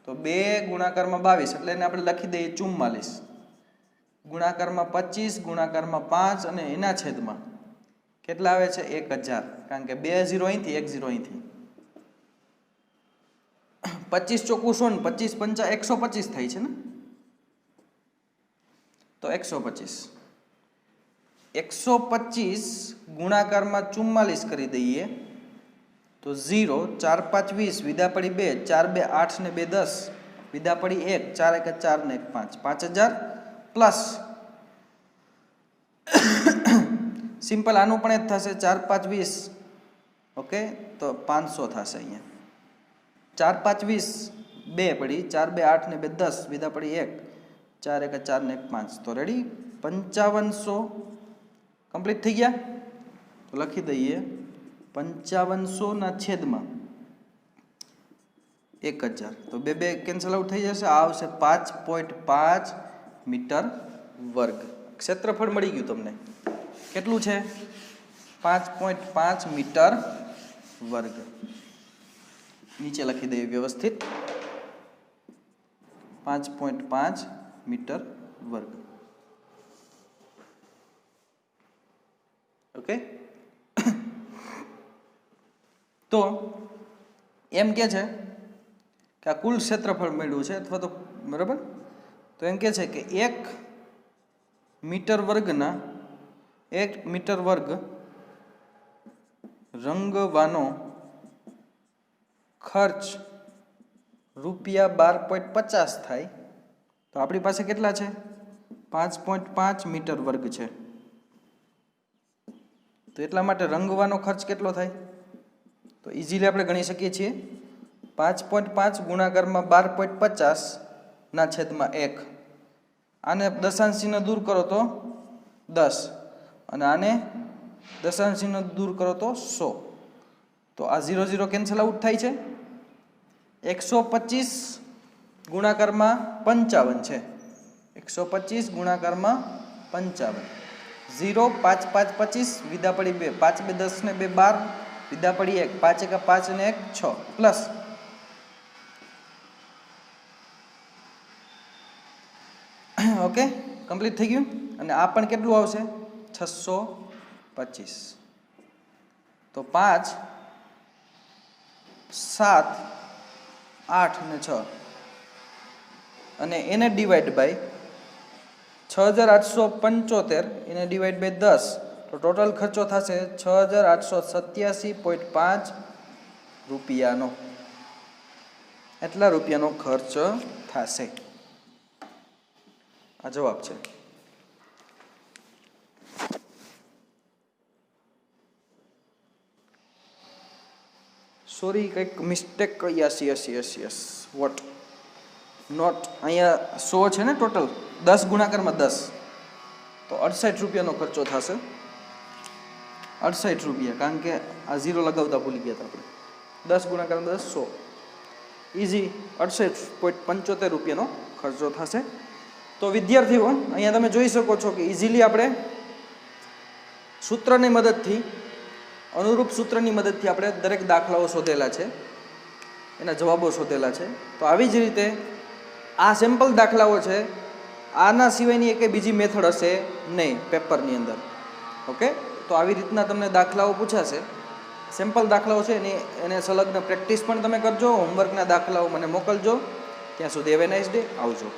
તો 2 ગુણાકારમાં 22 એટલે એને આપણે લખી દઈએ 44, ગુણાકારમાં 25, ગુણાકારમાં 5 અને એના છેદમાં કેટલા આવે છે? 1000. કારણ કે 2 0 અહીંથી 1 0 અહીંથી. 25 ચોખ્ખું 100 ને 25 પંચા 125 થાય છે ને. તો 125 ગુણાકારમાં 44 કરી દઈએ તો 0 4 5 20, વિદા પડી 2, 4 2 8 ને 2 10, વિદા પડી 1, 4 1 4 ને 1 5, 5000 પ્લસ સિમ્પલ આનું પણ જ થશે 4 5 20. ઓકે, તો 500 થશે અહીંયા. 4 5 20 2 પડી, 4 2 8 ને 2 10, વિદા પડી 1, 4 1 4 ને 1 5. તો રેડી 5500 કમ્પ્લીટ થઈ ગયા. તો લખી દઈએ 5500 ના છેદમાં 1000. તો 2 2 કેન્સલ આઉટ થઈ જશે. આ આવશે 5.5 મીટર વર્ગ. ક્ષેત્રફળ મળી ગયું તમને. કેટલું છે? 5.5 મીટર વર્ગ. નીચે લખી દઈએ વ્યવસ્થિત 5.5 મીટર વર્ગ. ઓકે, તો એમ કે છે કે આ કુલ ક્ષેત્રફળ મળ્યું છે અથવા તો બરાબર, તો એમ કે છે કે 1 મીટર વર્ગના 1 મીટર વર્ગ રંગવાનો ખર્ચ ₹12.50 થાય. તો આપણી પાસે કેટલા છે? 5.5 મીટર વર્ગ છે. તો એટલા માટે રંગવાનો ખર્ચ કેટલો થાય? તો ઇઝીલી આપણે ગણી શકીએ છીએ 5.5 ગુણાકારમાં 12.50 ના છેદમાં 1. આને દશાંશ ચિહ્ન દૂર કરો તો 10 અને આને દશાંશ ચિહ્ન દૂર કરો તો 100. તો આ 0 0 કેન્સલ આઉટ થાય છે. 125 ગુણાકારમાં 55 છે. 125 ગુણાકારમાં 55. 0 5 5 25 વિદા પડી 2, 5 2 10 ને 2 12, વિદા પડી 1, 5 1 5 અને 1 6 પ્લસ ઓકે, કમ્પ્લીટ થઈ ગયું. અને આ પણ કેટલું આવશે? 625. તો 5 7 8 અને 6 અને એને ડિવાઈડ બાય 6875 એને ડિવાઈડ બાય 10, તો ટોટલ ખર્ચો થશે 6887.5 રૂપિયાનો. એટલા રૂપિયાનો ખર્ચ થશે. આ જવાબ છે. સોરી, કંઈક મિસ્ટેક. Yes vote not. અહીંયા 100 છે ને ટોટલ, 10 ગુણાકારમાં 10, તો 68 રૂપિયાનો ખર્ચો થશે. 68 રૂપિયા, કારણ કે આ 0 લગાવતા ભૂલી ગયા હતા આપણે. 10 ગુણાકારમાં 10 100, ઇઝી 68.75 રૂપિયાનો ખર્ચો થશે. તો વિદ્યાર્થીઓ, અહીંયા તમે જોઈ શકો છો કે ઇઝીલી આપણે સૂત્રની મદદથી, અનુરૂપ સૂત્રની મદદથી આપણે દરેક દાખલાઓ શોધેલા છે, એના જવાબો શોધેલા છે. તો આવી જ રીતે આ સિમ્પલ દાખલાઓ છે, આના સિવાયની એક બીજી મેથડ હશે નહીં પેપરની અંદર. ઓકે, તો આવી રીતના તમને દાખલાઓ પૂછાશે, સિમ્પલ દાખલાઓ છે, એને સંલગ્ન પ્રેક્ટિસ પણ તમે કરજો. હોમવર્કના દાખલાઓ મને મોકલજો. ત્યાં સુધી હેવ એ નાઇસ ડે. આવજો.